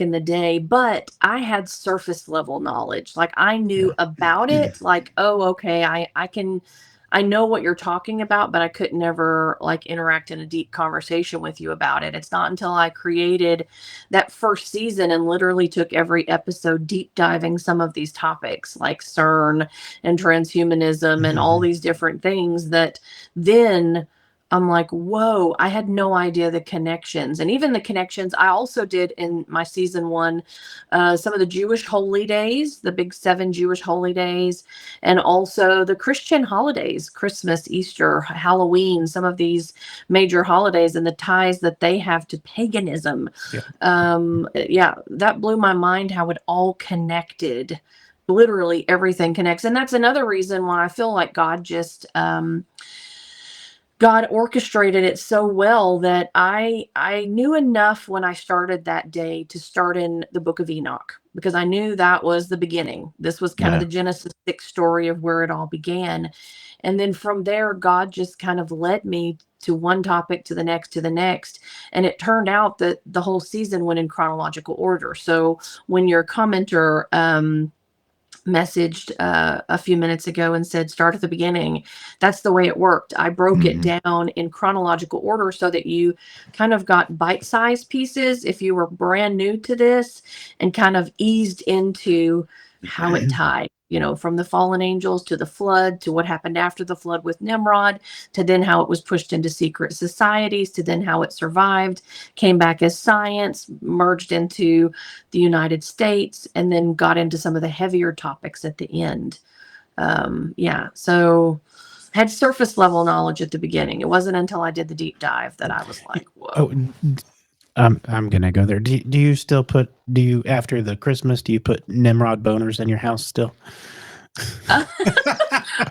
in the day, but I had surface level knowledge. Like I knew about it, like, oh, okay, I know what you're talking about, but I could never like interact in a deep conversation with you about it. It's not until I created that first season and literally took every episode deep diving some of these topics like CERN and transhumanism and all these different things that then I'm like, whoa, I had no idea the connections. And even the connections I also did in my season 1, some of the Jewish holy days, the big 7 Jewish holy days, and also the Christian holidays, Christmas, Easter, Halloween, some of these major holidays and the ties that they have to paganism. That blew my mind how it all connected. Literally everything connects. And that's another reason why I feel like God just... God orchestrated it so well that I knew enough when I started that day to start in the book of Enoch, because I knew that was the beginning. This was kind of the Genesis 6 story of where it all began. And then from there, God just kind of led me to one topic to the next. And it turned out that the whole season went in chronological order. So when your commenter messaged a few minutes ago and said start at the beginning, that's the way it worked. I broke it down in chronological order so that you kind of got bite-sized pieces if you were brand new to this, and kind of eased into how it tied, from the fallen angels to the flood, to what happened after the flood with Nimrod, to then how it was pushed into secret societies, to then how it survived, came back as science, merged into the United States, and then got into some of the heavier topics at the end. So had surface level knowledge at the beginning. It wasn't until I did the deep dive that I was like, whoa. I'm gonna go there. Do you still put? After the Christmas? Do you put Nimrod boners in your house still?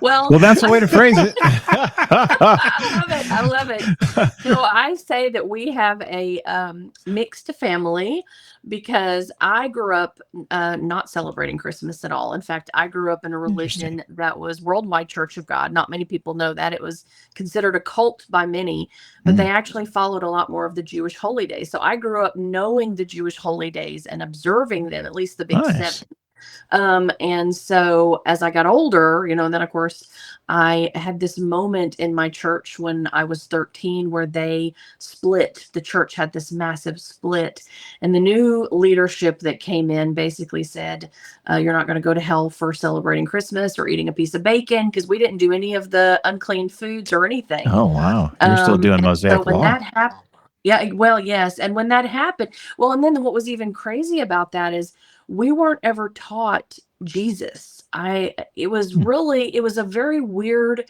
Well, that's a way to phrase it. I love it. So I say that we have a mixed family, because I grew up not celebrating Christmas at all. In fact, I grew up in a religion that was Worldwide Church of God. Not many people know that. It was considered a cult by many, but they actually followed a lot more of the Jewish holy days. So I grew up knowing the Jewish holy days and observing them, at least the big 7. And so as I got older, then of course I had this moment in my church when I was 13 where they split. The church had this massive split, and the new leadership that came in basically said, you're not going to go to hell for celebrating Christmas or eating a piece of bacon, because we didn't do any of the unclean foods or anything. Oh, wow. You're still doing Mosaic so when law. That happened, yeah, well, yes. And when that happened, and then what was even crazy about that is we weren't ever taught Jesus. It was a very weird,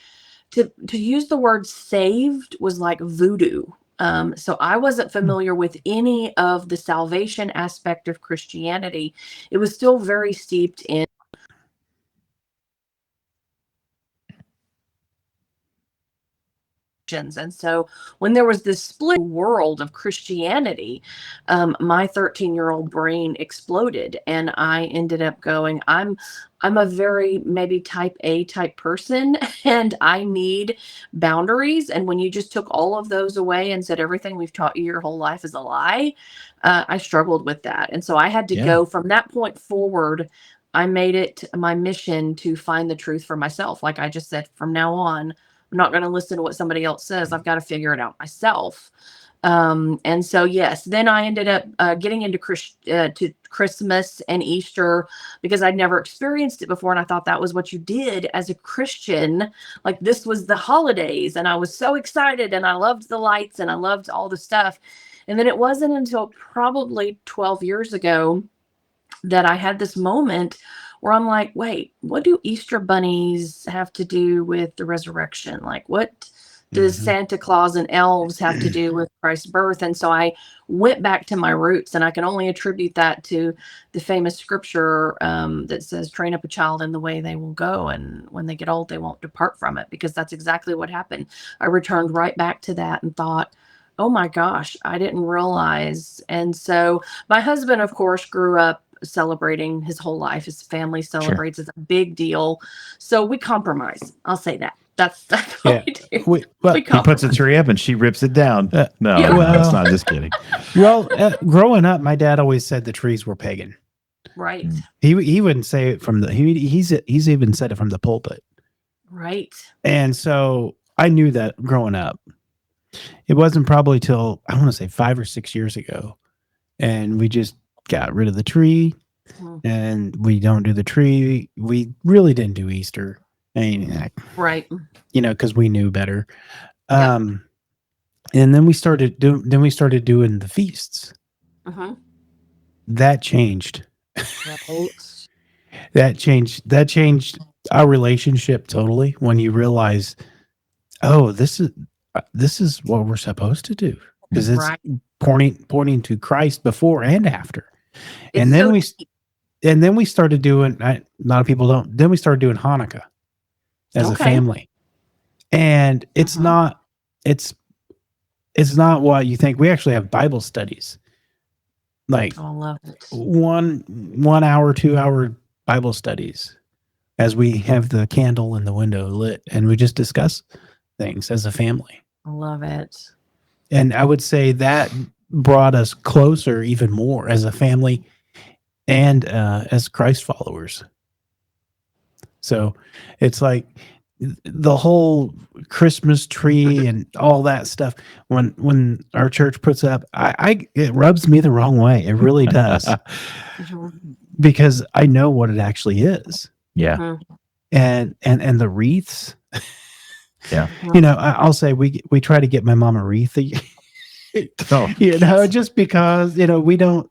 to use the word saved was like voodoo. So I wasn't familiar with any of the salvation aspect of Christianity. It was still very steeped in and so when there was this split world of Christianity, my 13-year-old brain exploded, and I ended up going, I'm a very maybe type A type person, and I need boundaries. And when you just took all of those away and said everything we've taught you your whole life is a lie, I struggled with that. And so I had to go from that point forward. I made it my mission to find the truth for myself. Like I just said, from now on, I'm not going to listen to what somebody else says. I've got to figure it out myself. And so, yes, then I ended up getting into to Christmas and Easter because I'd never experienced it before. And I thought that was what you did as a Christian. Like this was the holidays. And I was so excited and I loved the lights and I loved all the stuff. And then it wasn't until probably 12 years ago that I had this moment where I'm like, wait, what do Easter bunnies have to do with the resurrection? Like, what does Santa Claus and elves have to do with Christ's birth? And so I went back to my roots, and I can only attribute that to the famous scripture that says, train up a child in the way they will go, and when they get old, they won't depart from it, because that's exactly what happened. I returned right back to that and thought, oh my gosh, I didn't realize. And so my husband, of course, grew up celebrating his whole life. His family celebrates. It's a big deal. So we compromise. I'll say that. That's what we do. He puts a tree up and she rips it down. No, that's not. Just kidding. Well, growing up, my dad always said the trees were pagan. Right. He wouldn't say it from the. He's even said it from the pulpit. Right. And so I knew that growing up. It wasn't probably till I want to say 5 or 6 years ago, and we just got rid of the tree, and we don't do the tree. We really didn't do Easter. I mean, right. Because we knew better. And then we started doing the feasts. That changed. That changed our relationship totally when you realize, oh, this is what we're supposed to do, because it's pointing to Christ before and after. And then we started doing. A lot of people don't. Then we started doing Hanukkah as a family, and it's not. It's not what you think. We actually have Bible studies, like I love it. 1 hour, 2 hour Bible studies, as we have the candle in the window lit, and we just discuss things as a family. I love it. And I would say that brought us closer even more as a family and as Christ followers. So it's like the whole Christmas tree and all that stuff. When our church puts up, it rubs me the wrong way. It really does, because I know what it actually is. Yeah. And the wreaths. Yeah. I'll say we try to get my mom a wreath. Just because, we don't,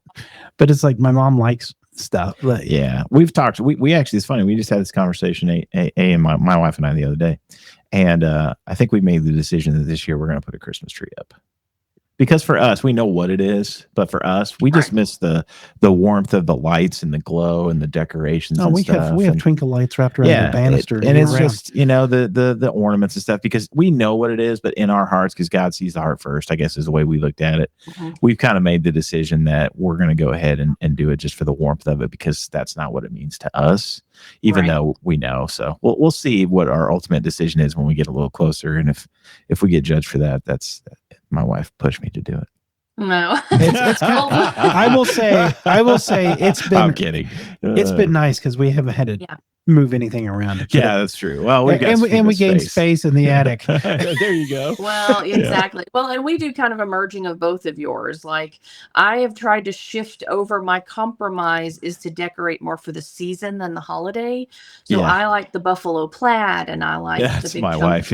but it's like my mom likes stuff. But we've talked. We actually, it's funny. We just had this conversation, and my wife and I, the other day, and I think we made the decision that this year we're going to put a Christmas tree up. Because for us, we know what it is, but for us, we just miss the warmth of the lights and the glow and the decorations. No, we have twinkle lights wrapped around the banister, and it's just the ornaments and stuff, because we know what it is, but in our hearts, because God sees the heart first, I guess is the way we looked at it. We've kind of made the decision that we're going to go ahead and do it just for the warmth of it, because that's not what it means to us, even though we know. So we'll see what our ultimate decision is when we get a little closer, and if we get judged for that, that's. My wife pushed me to do it. No, it's I will say it's been. I'm kidding. It's been nice because we haven't had to move anything around. Yeah, that's true. Well, we gained space in the attic. There you go. Well, exactly. Well, and we do kind of a merging of both of yours. Like I have tried to shift over. My compromise is to decorate more for the season than the holiday. So I like the buffalo plaid, and I like the big white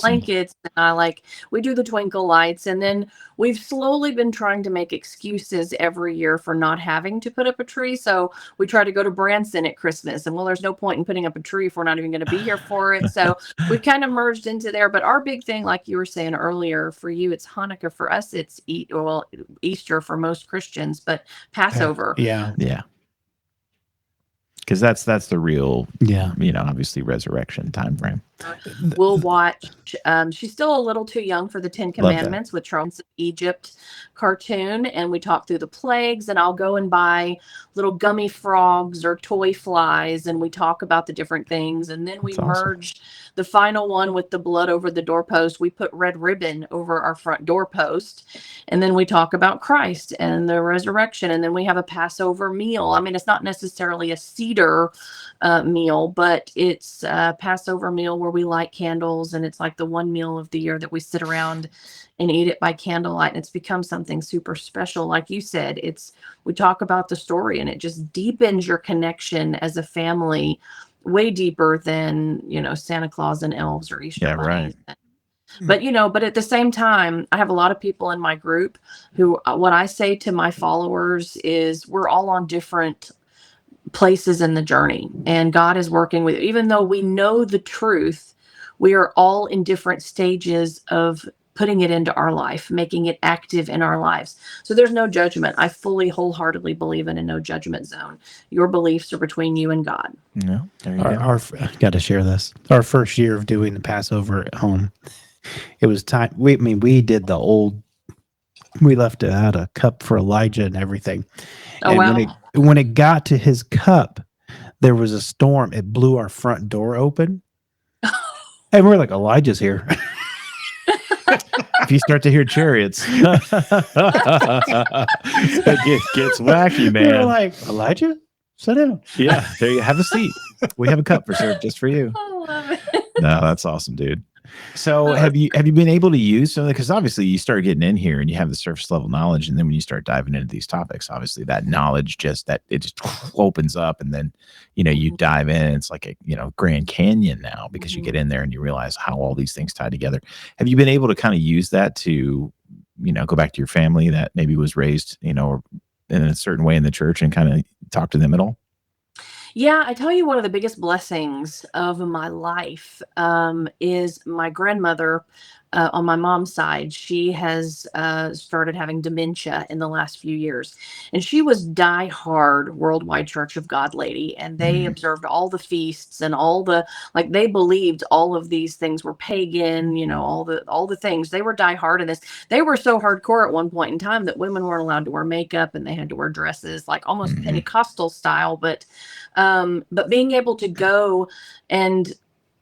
blankets, and we do the twinkle lights, and then we've slowly been trying to make excuses every year for not having to put up a tree. So we try to go to Branson at Christmas, and there's no point in putting up a tree if we're not even going to be here for it. So we've kind of merged into there. But our big thing, like you were saying earlier, for you, it's Hanukkah. For us, it's Easter for most Christians, but Passover. Yeah. Yeah. Because that's the real, Yeah. obviously resurrection time frame. We'll watch. She's still a little too young for the Ten Love that. Commandments with Charles Egypt cartoon, and we talk through the plagues. And I'll go and buy little gummy frogs or toy flies, and we talk about the different things. And then we That's awesome. merge the final one with the blood over the doorpost. We put red ribbon over our front doorpost, and then we talk about Christ and the resurrection. And then we have a Passover meal. I mean, it's not necessarily a Seder meal, but it's a Passover meal where we light candles, and it's like the one meal of the year that we sit around and eat it by candlelight. And it's become something super special. Like you said, we talk about the story, and it just deepens your connection as a family way deeper than, Santa Claus and elves or Easter bunnies. Right. But at the same time, I have a lot of people in my group who, what I say to my followers is, we're all on different places in the journey, and God is working with, even though we know the truth, we are all in different stages of putting it into our life, making it active in our lives. So there's no judgment. I fully, wholeheartedly believe in a no judgment zone. Your beliefs are between you and God. Yeah, there you go. Got to share this. Our first year of doing the Passover at home, it was time. We did the old. We left out a cup for Elijah and everything. Oh, and wow. when it got to his cup, there was a storm. It blew our front door open. And we're like, Elijah's here. If you start to hear chariots, it gets wacky, man. We're like, Elijah, sit down. Yeah, there you have a seat. We have a cup reserved just for you. I love it. No, that's awesome, dude. So have you been able to use something? Because obviously you start getting in here and you have the surface level knowledge, and then when you start diving into these topics, obviously that knowledge just opens up, and then you dive in. It's like a Grand Canyon now, because you get in there and you realize how all these things tie together. Have you been able to kind of use that to go back to your family that maybe was raised or in a certain way in the church, and kind of talk to them at all? Yeah, I tell you, one of the biggest blessings of my life is my grandmother on my mom's side. She has started having dementia in the last few years, and she was die-hard Worldwide Church of God lady, and they observed all the feasts and all the, like, they believed all of these things were pagan, all the things. They were die-hard in this. They were so hardcore at one point in time that women weren't allowed to wear makeup, and they had to wear dresses, like almost Pentecostal style. But being able to go and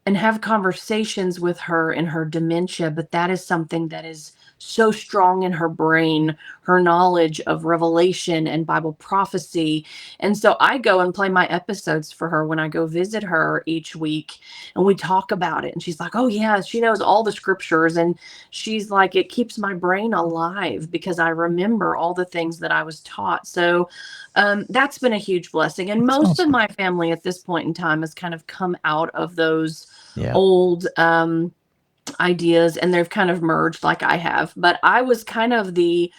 have conversations with her in her dementia, but that is something that is so strong in her brain, her knowledge of revelation and Bible prophecy. And so I go and play my episodes for her when I go visit her each week, and we talk about it. And she's like, oh yeah, she knows all the scriptures. And she's like, it keeps my brain alive because I remember all the things that I was taught. So that's been a huge blessing. And That's most awesome. of my family at this point in time has kind of come out of those Yeah. old ideas, and they've kind of merged like I have. But I was kind of the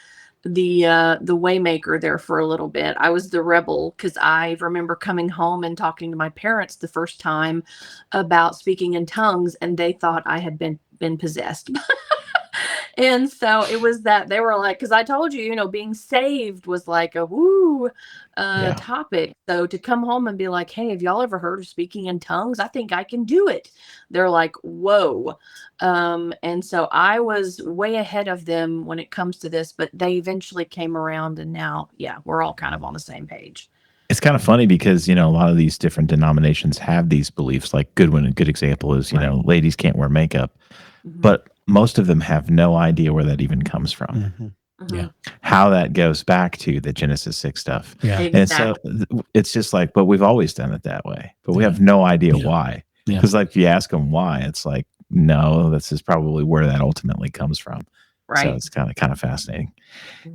waymaker there for a little bit. I was the rebel, because I remember coming home and talking to my parents the first time about speaking in tongues, and they thought I had been possessed. And so it was that they were like, because I told you, being saved was like a woo topic. So to come home and be like, hey, have y'all ever heard of speaking in tongues? I think I can do it. They're like, whoa. And so I was way ahead of them when it comes to this, but they eventually came around, and now, yeah, we're all kind of on the same page. It's kind of funny because, a lot of these different denominations have these beliefs. Like a good example is, ladies can't wear makeup, but most of them have no idea where that even comes from. Yeah. How that goes back to the Genesis 6 stuff. Yeah. Exactly. And so it's just like, but we've always done it that way, but we have no idea why. Yeah. Because like if you ask them why, it's like, no, this is probably where that ultimately comes from. Right. So it's kind of fascinating.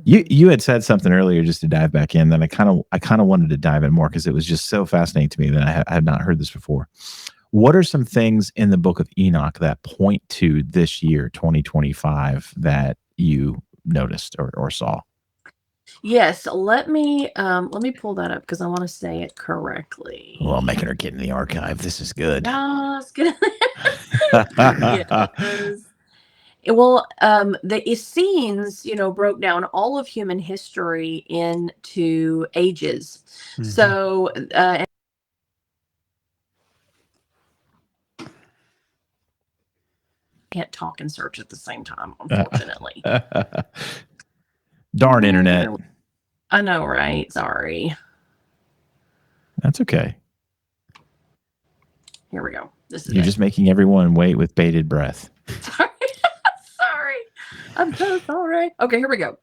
You had said something earlier, just to dive back in, that I kind of wanted to dive in more, because it was just so fascinating to me that I had not heard this before. What are some things in the book of Enoch that point to this year, 2025, that you noticed or saw? Yes, let me pull that up because I want to say it correctly. Well, I'm making her get in the archive. This is good. Yes. Yes. Well, the Essenes, broke down all of human history into ages. Mhm. So, can't talk and search at the same time, unfortunately. Darn internet. I know, right? Sorry. That's okay. Here we go. This is You're it. just making everyone wait with bated breath. Sorry. Sorry. I'm so sorry. Okay, here we go.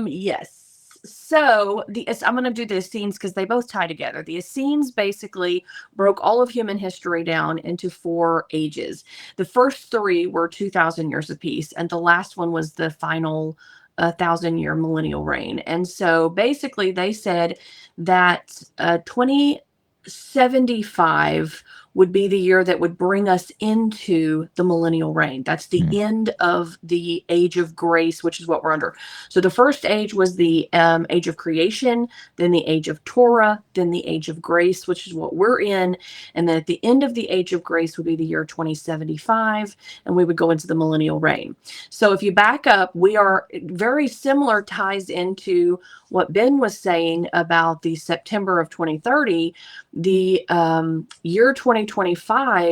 Yes. So I'm going to do the Essenes because they both tie together. The Essenes basically broke all of human history down into 4 ages. The first 3 were 2,000 years apiece, and the last one was the final 1,000-year millennial reign. And so basically, they said that 2075 would be the year that would bring us into the millennial reign. That's the end of the age of grace, which is what we're under. So the first age was the age of creation, then the age of Torah, then the age of grace, which is what we're in. And then at the end of the age of grace would be the year 2075, and we would go into the millennial reign. So if you back up, we are very similar, ties into what Ben was saying about the September of 2030. The year 2025,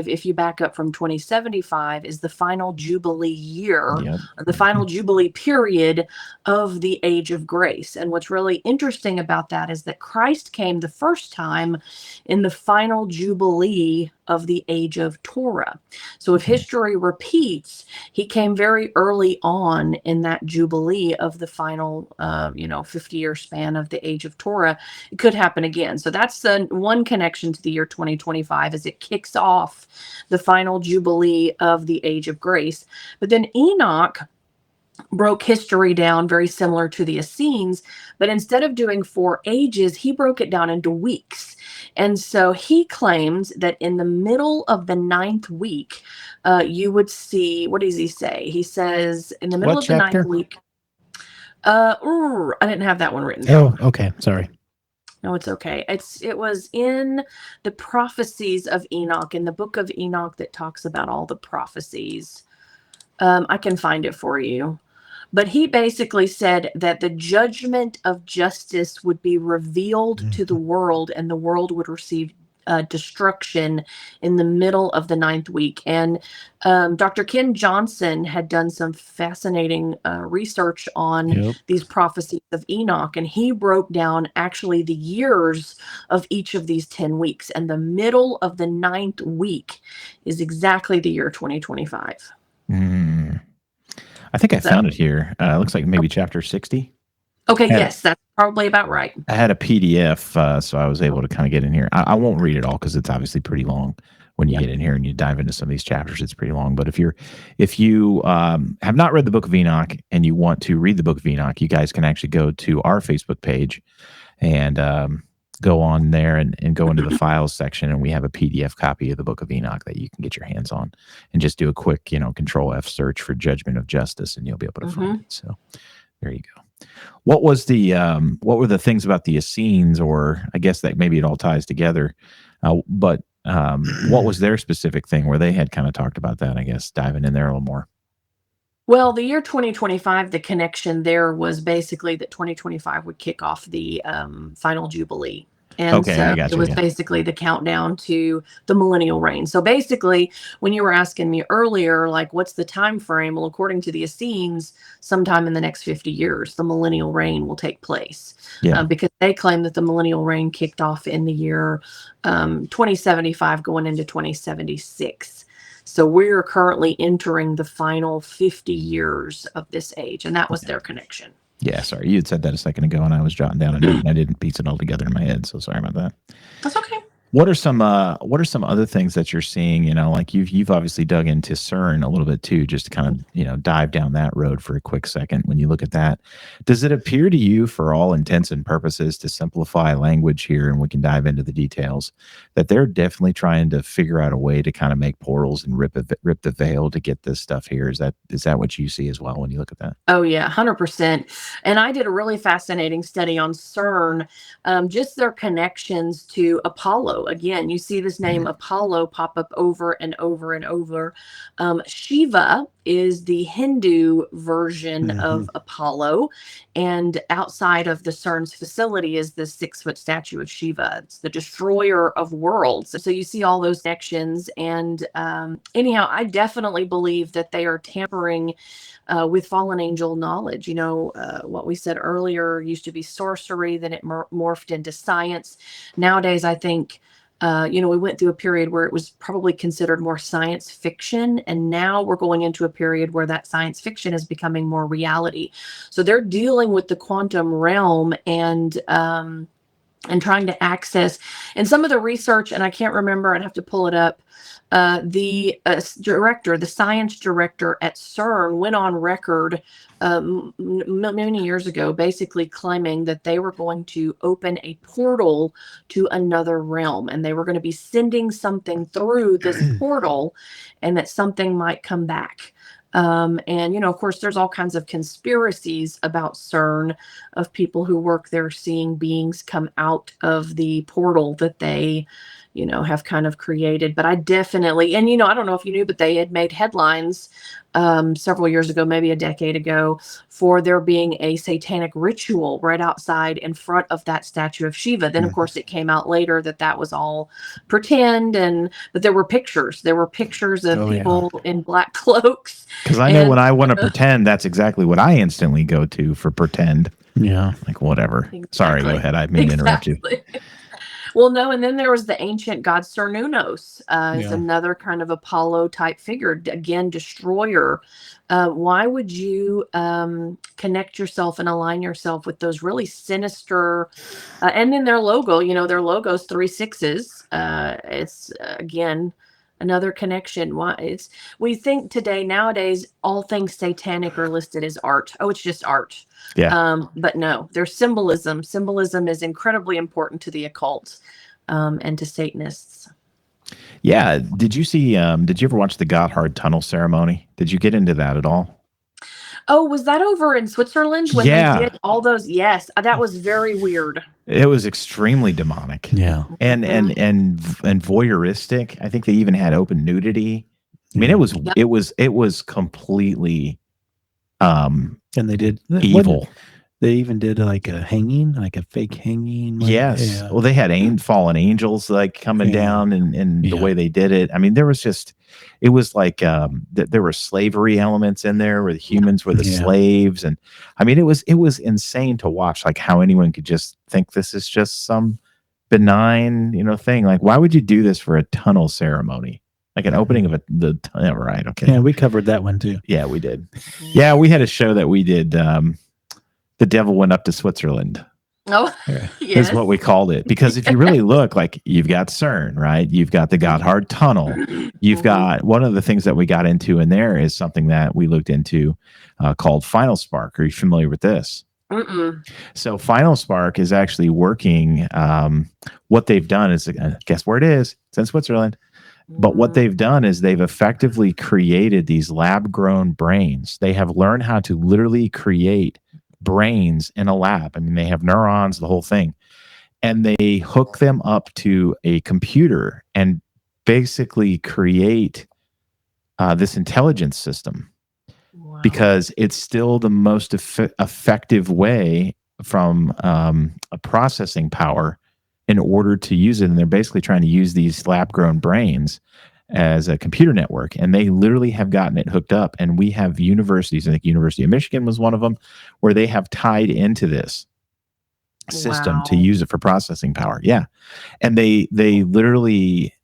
if you back up from 2075, is the final Jubilee year, or the final Jubilee period of the age of grace. And what's really interesting about that is that Christ came the first time in the final Jubilee of the age of Torah. So if history repeats, he came very early on in that Jubilee of the final, 50-year span of the age of Torah. It could happen again. So that's the one connection to the year 2025 as it kicks off the final Jubilee of the age of grace. But then Enoch broke history down very similar to the Essenes, but instead of doing 4 ages, he broke it down into weeks. And so he claims that in the middle of the 9th week, you would see, what does he say? He says in the middle What of the chapter? 9th week. I didn't have that one written down. Oh, okay. Sorry. No, it's okay. It was in the Prophecies of Enoch, in the book of Enoch that talks about all the prophecies. I can find it for you. But he basically said that the judgment of justice would be revealed to the world, and the world would receive destruction in the middle of the 9th week. And Dr. Ken Johnson had done some fascinating research on these prophecies of Enoch, and he broke down actually the years of each of these 10 weeks. And the middle of the 9th week is exactly the year 2025. I think I found it here. Looks like maybe chapter 60. Okay, yes, that's probably about right. I had a PDF, so I was able to kind of get in here. I won't read it all because it's obviously pretty long. When you get in here and you dive into some of these chapters, it's pretty long. But if you have not read the Book of Enoch and you want to read the Book of Enoch, you guys can actually go to our Facebook page and go on there and go into the files section, and we have a PDF copy of the Book of Enoch that you can get your hands on, and just do a quick, Control F search for Judgment of Justice, and you'll be able to find it. So there you go. What were the things about the Essenes, or I guess that maybe it all ties together, but what was their specific thing where they had kind of talked about that, I guess, diving in there a little more? Well, the year 2025, the connection there was basically that 2025 would kick off the final Jubilee. And so it was basically the countdown to the millennial reign. So basically, when you were asking me earlier, like, what's the time frame? Well, according to the Essenes, sometime in the next 50 years, the millennial reign will take place. Because they claim that the millennial reign kicked off in the year 2075 going into 2076. So we're currently entering the final 50 years of this age, and that was their connection. Yeah, sorry. You had said that a second ago, and I was jotting down a note, and I didn't piece it all together in my head, so sorry about that. That's okay. What are some other things that you're seeing? Like you've obviously dug into CERN a little bit too, just to kind of dive down that road for a quick second. When you look at that, does it appear to you, for all intents and purposes, to simplify language here, and we can dive into the details, that they're definitely trying to figure out a way to kind of make portals and rip the veil to get this stuff here? Is that what you see as well when you look at that? Oh yeah, 100%. And I did a really fascinating study on CERN, just their connections to Apollo. Again, you see this name Apollo pop up over and over and over. Shiva is the Hindu version of Apollo, and outside of the CERN's facility is this 6-foot statue of Shiva. It's the destroyer of worlds. So you see all those connections. And anyhow, I definitely believe that they are tampering with fallen angel knowledge. What we said earlier used to be sorcery, then it morphed into science. Nowadays, I think, we went through a period where it was probably considered more science fiction, and now we're going into a period where that science fiction is becoming more reality. So they're dealing with the quantum realm and trying to access. And some of the research, and I can't remember, I'd have to pull it up. The science director at CERN went on record many years ago, basically claiming that they were going to open a portal to another realm, and they were going to be sending something through this portal, and that something might come back. Of course, there's all kinds of conspiracies about CERN, of people who work there seeing beings come out of the portal that they, have kind of created. But I definitely, and I don't know if you knew, but they had made headlines several years ago, maybe a decade ago, for there being a satanic ritual right outside in front of that statue of Shiva. Then, of course, it came out later that was all pretend, but there were pictures. There were pictures of people in black cloaks. Because I know when I want to pretend, that's exactly what I instantly go to for pretend. Yeah. Like whatever. Exactly. Sorry, go ahead. I mean to interrupt you. Well, no, and then there was the ancient god Cernunnos, is another kind of Apollo type figure, again, destroyer. Why would you connect yourself and align yourself with those really sinister, and then their logo, their logo's 3 6s. It's again, another connection. We think nowadays, all things satanic are listed as art. Oh, it's just art. Yeah. But no, there's symbolism. Symbolism is incredibly important to the occult, and to Satanists. Yeah. Did you ever watch the Gotthard tunnel ceremony? Did you get into that at all? Oh, was that over in Switzerland when they did all those? Yes, that was very weird. It was extremely demonic. Yeah. And voyeuristic. I think they even had open nudity. I mean, it was completely and they did evil. They even did like a fake hanging. Yes. Yeah. Well, they had fallen angels like coming down, and the way they did it. I mean, it was like there were slavery elements in there where the humans were the slaves. And I mean, it was insane to watch, like how anyone could just think this is just some benign, thing. Like, why would you do this for a tunnel ceremony? Like an opening of right. Okay. Yeah, we covered that one too. Yeah, we did. Yeah, we had a show that we did. The devil went up to Switzerland. Oh, yes. Is what we called it. Because if you really look, like, you've got CERN, right? You've got the Gotthard tunnel. You've got one of the things that we got into in there is something that we looked into called Final Spark. Are you familiar with this? So Final Spark is actually working. What they've done is, guess where it is? It's in Switzerland. But what they've done is they've effectively created these lab-grown brains. They have learned how to literally create brains in a lab. I mean, they have neurons, the whole thing. And they hook them up to a computer and basically create this intelligence system. Wow. Because it's still the most effective way from a processing power in order to use it. And they're basically trying to use these lab-grown brains as a computer network. And they literally have gotten it hooked up. And we have universities, I think University of Michigan was one of them, where they have tied into this system to use it for processing power. Yeah. And they literally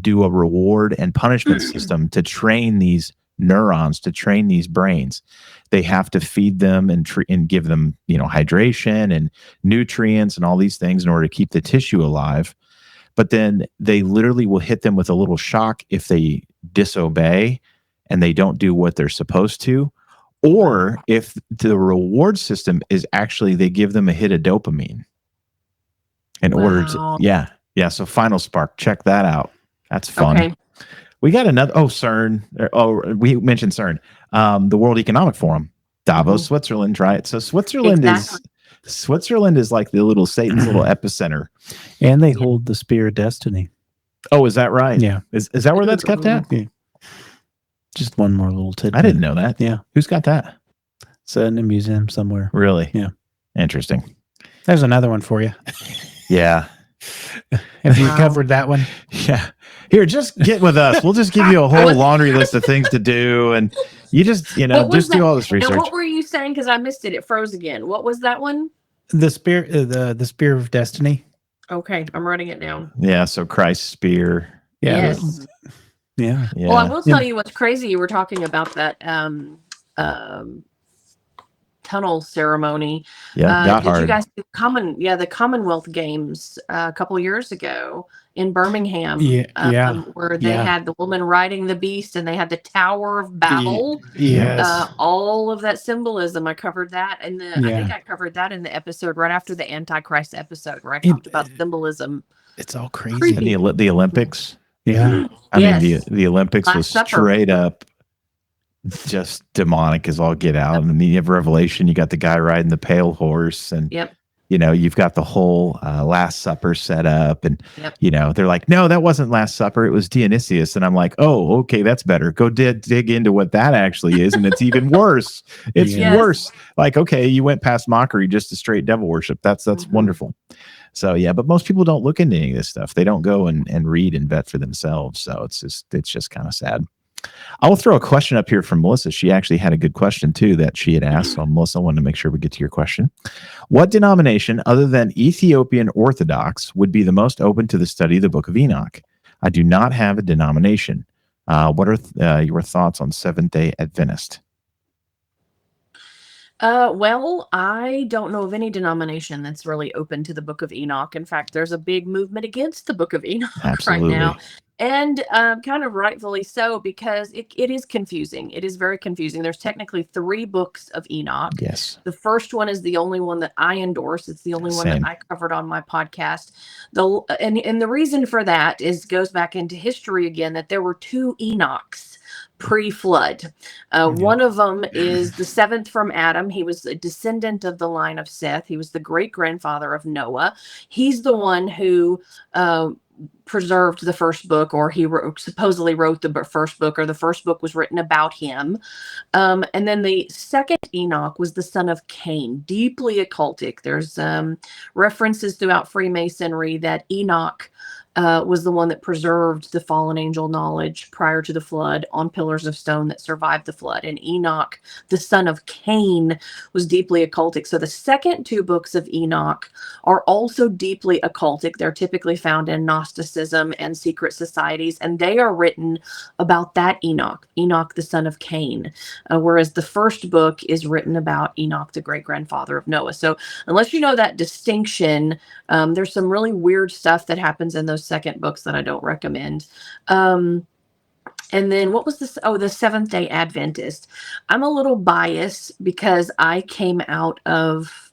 do a reward and punishment system to train these neurons, to train these brains. They have to feed them and give them, hydration and nutrients and all these things in order to keep the tissue alive. but then they literally will hit them with a little shock if they disobey and they don't do what they're supposed to, or if the reward system is actually they give them a hit of dopamine in order to, yeah. So Final Spark, check that out. That's fun. Okay. We got another, CERN. We mentioned CERN, the World Economic Forum, Davos, Switzerland, right? So Switzerland is like the little Satan's little epicenter. And they hold the Spear of Destiny. Oh, is that right? Yeah. Is that where that's kept at? Yeah. Just one more little tidbit. I didn't know that. Yeah. Who's got that? It's in a museum somewhere. Really? Yeah. Interesting. There's another one for you. Yeah. Have you covered that one? Yeah. Here, just get with us. We'll just give you a whole laundry list of things to do, and you just, do all this research. Now, what were you saying? Because I missed it. It froze again. What was that one? The spear, the Spear of Destiny. Okay, I'm writing it down. Yeah. So Christ's spear. Yeah. Yes. Yeah. Well, I will tell you what's crazy. You were talking about that tunnel ceremony. Yeah, did you guys do the Commonwealth Games a couple years ago in Birmingham? Where they had the woman riding the beast and they had the Tower of Babel. Yes. All of that symbolism. I covered that, and I think I covered that in the episode right after the Antichrist episode, where I talked about symbolism. It's all crazy. And the Olympics. Yeah. I mean, the Olympics was straight up just demonic as all get out. And you have Revelation, you got the guy riding the pale horse, and you've got the whole Last Supper set up, and they're like, no, that wasn't Last Supper, it was Dionysius. And I'm like, oh, okay, that's better. Go dig into what that actually is, and it's even worse. It's worse. Like, okay, you went past mockery just to straight devil worship. That's wonderful. So but most people don't look into any of this stuff. They don't go and read and vet for themselves. So it's just kind of sad. I will throw a question up here from Melissa. She actually had a good question too that she had asked. So Melissa, I wanted to make sure we get to your question. What denomination other than Ethiopian Orthodox would be the most open to the study of the Book of Enoch? I do not have a denomination. What are your thoughts on Seventh-day Adventist? Well, I don't know of any denomination that's really open to the Book of Enoch. In fact, there's a big movement against the Book of Enoch right now. And kind of rightfully so, because it is confusing. It is very confusing. There's technically 3 books of Enoch. Yes. The first one is the only one that I endorse. It's the only one that I covered on my podcast. And the reason for that goes back into history again, that there were 2 Enochs pre-flood. One of them is the 7th from Adam. He was a descendant of the line of Seth. He was the great-grandfather of Noah. He's the one who preserved the first book, or he supposedly wrote the first book, or the first book was written about him. And then the second Enoch was the son of Cain, deeply occultic. There's references throughout Freemasonry that Enoch was the one that preserved the fallen angel knowledge prior to the flood on pillars of stone that survived the flood. And Enoch, the son of Cain, was deeply occultic. So the second 2 books of Enoch are also deeply occultic. They're typically found in Gnosticism and secret societies, and they are written about that Enoch, the son of Cain, whereas the first book is written about Enoch, the great-grandfather of Noah. So unless you know that distinction, there's some really weird stuff that happens in those second books that I don't recommend. And then what was this? Oh, the Seventh-day Adventist. I'm a little biased because I came out of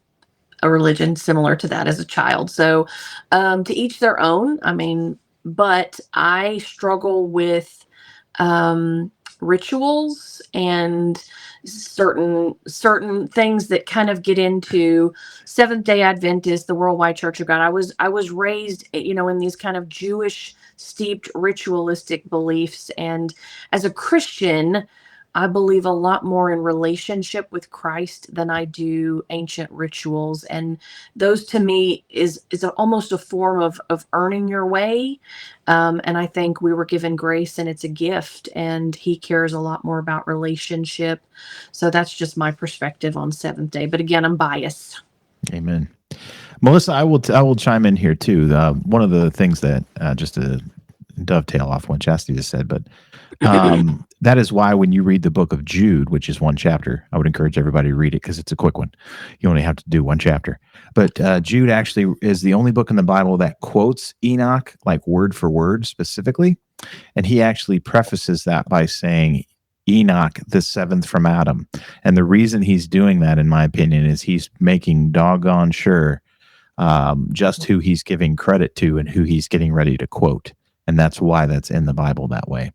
a religion similar to that as a child. So to each their own. I mean, but I struggle with rituals and certain things that kind of get into Seventh-day Adventist, the Worldwide Church of God. I was raised, in these kind of Jewish steeped ritualistic beliefs, and as a Christian, I believe a lot more in relationship with Christ than I do ancient rituals. And those to me is almost a form of earning your way. And I think we were given grace and it's a gift, and he cares a lot more about relationship. So that's just my perspective on Seventh Day. But again, I'm biased. Amen. Melissa, I will chime in here too. One of the things that just to dovetail off what Chastity just said, but that is why when you read the book of Jude, which is one chapter, I would encourage everybody to read it because it's a quick one. You only have to do one chapter. But Jude actually is the only book in the Bible that quotes Enoch like word for word specifically. And he actually prefaces that by saying Enoch, the seventh from Adam. And the reason he's doing that, in my opinion, is he's making doggone sure just who he's giving credit to and who he's getting ready to quote. And that's why that's in the Bible that way.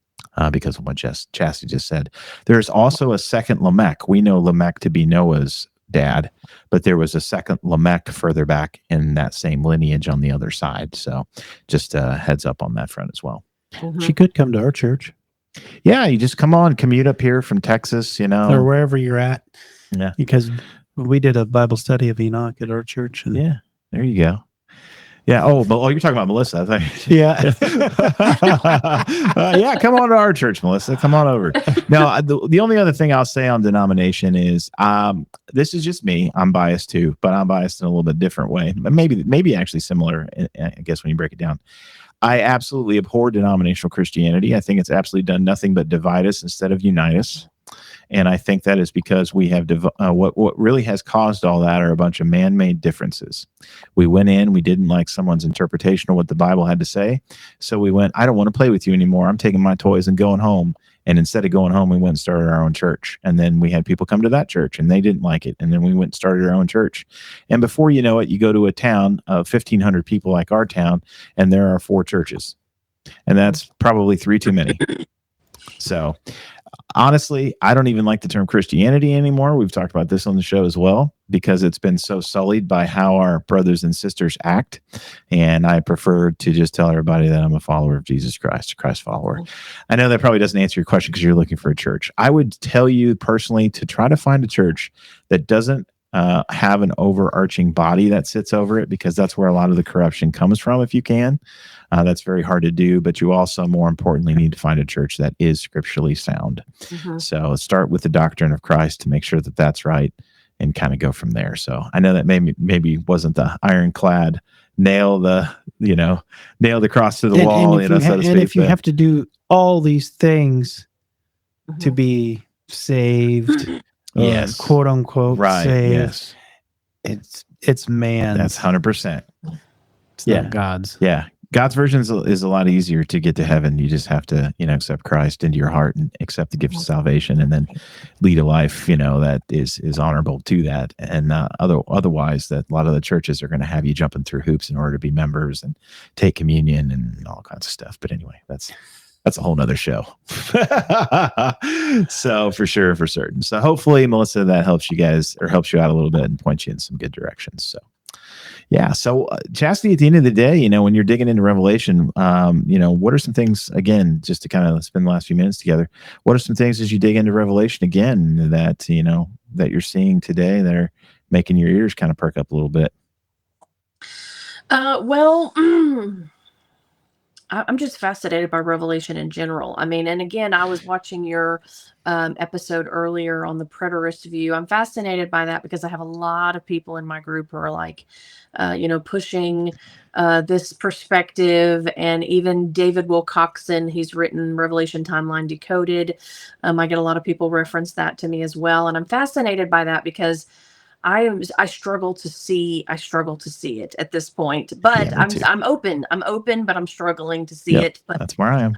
Because of what Chasity just said. There's also a second Lamech. We know Lamech to be Noah's dad, but there was a second Lamech further back in that same lineage on the other side. So just heads up on that front as well. Mhm. She could come to our church Yeah, you just come on, commute up here from Texas, or wherever you're at. Yeah. Because we did a Bible study of Enoch at our church. And Yeah, there you go. Yeah. Oh, you're talking about Melissa. I think. yeah. Yeah, come on to our church, Melissa. Come on over. Now, the only other thing I'll say on denomination is this is just me. I'm biased too, but I'm biased in a little bit different way. Maybe actually similar, I guess, when you break it down. I absolutely abhor denominational Christianity. I think it's absolutely done nothing but divide us instead of unite us. And I think that is because we have what really has caused all that are a bunch of man-made differences. We went in, we didn't like someone's interpretation of what the Bible had to say. So we went, I don't want to play with you anymore. I'm taking my toys and going home. And instead of going home, we went and started our own church. And then we had people come to that church and they didn't like it. And then we went and started our own church. And before you know it, you go to a town of 1,500 people like our town, and there are 4 churches. And that's probably 3 too many. So honestly, I don't even like the term Christianity anymore. We've talked about this on the show as well, because it's been so sullied by how our brothers and sisters act. And I prefer to just tell everybody that I'm a follower of Jesus Christ, a Christ follower. I know that probably doesn't answer your question because you're looking for a church. I would tell you personally to try to find a church that doesn't have an overarching body that sits over it, because that's where a lot of the corruption comes from. If you can, that's very hard to do, but you also, more importantly, need to find a church that is scripturally sound. Mhm. So start with the doctrine of Christ to make sure that that's right, and kind of go from there. So I know that maybe wasn't the ironclad nailed across to the wall, so to speak. And if you have to do all these things to be saved, yes, quote unquote, right, saved, yes, it's man. That's 100%. It's not God's. Yeah. God's version is a lot easier to get to heaven. You just have to, accept Christ into your heart and accept the gift of salvation, and then lead a life, that is honorable to that. And otherwise, that a lot of the churches are going to have you jumping through hoops in order to be members and take communion and all kinds of stuff. But anyway, that's a whole nother show. So for sure, for certain. So hopefully, Melissa, that helps you guys, or helps you out a little bit and points you in some good directions. So yeah. So Chasity, at the end of the day, when you're digging into Revelation, what are some things, again, just to kind of spend the last few minutes together, what are some things as you dig into Revelation again that, that you're seeing today that are making your ears kind of perk up a little bit? Well, I'm just fascinated by Revelation in general. I mean, and again, I was watching your episode earlier on the preterist view. I'm fascinated by that because I have a lot of people in my group who are like, pushing this perspective. And even David Wilcoxon, he's written Revelation Timeline Decoded. I get a lot of people reference that to me as well. And I'm fascinated by that because I struggle to see it at this point, but Yeah, me too. I'm open, but I'm struggling to see Yep, it. But that's where I am.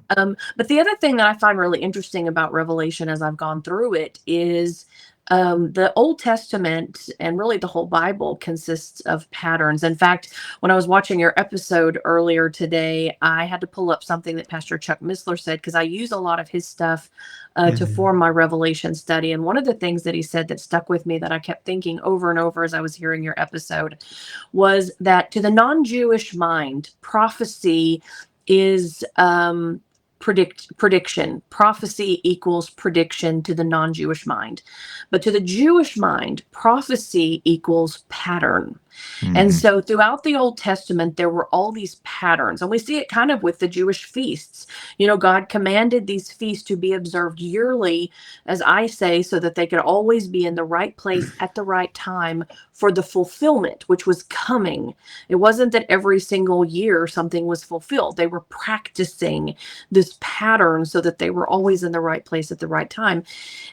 but the other thing that I find really interesting about Revelation as I've gone through it is the Old Testament and really the whole Bible consists of patterns. In fact, when I was watching your episode earlier today, I had to pull up something that Pastor Chuck Missler said because I use a lot of his stuff to form my Revelation study. And one of the things that he said that stuck with me that I kept thinking over and over as I was hearing your episode was that to the non-Jewish mind, prophecy is prediction. Prophecy equals prediction to the non-Jewish mind. But to the Jewish mind, prophecy equals pattern. And so throughout the Old Testament, there were all these patterns, and we see it kind of with the Jewish feasts. God commanded these feasts to be observed yearly, as I say, so that they could always be in the right place at the right time for the fulfillment, which was coming. It wasn't that every single year something was fulfilled. They were practicing this pattern so that they were always in the right place at the right time.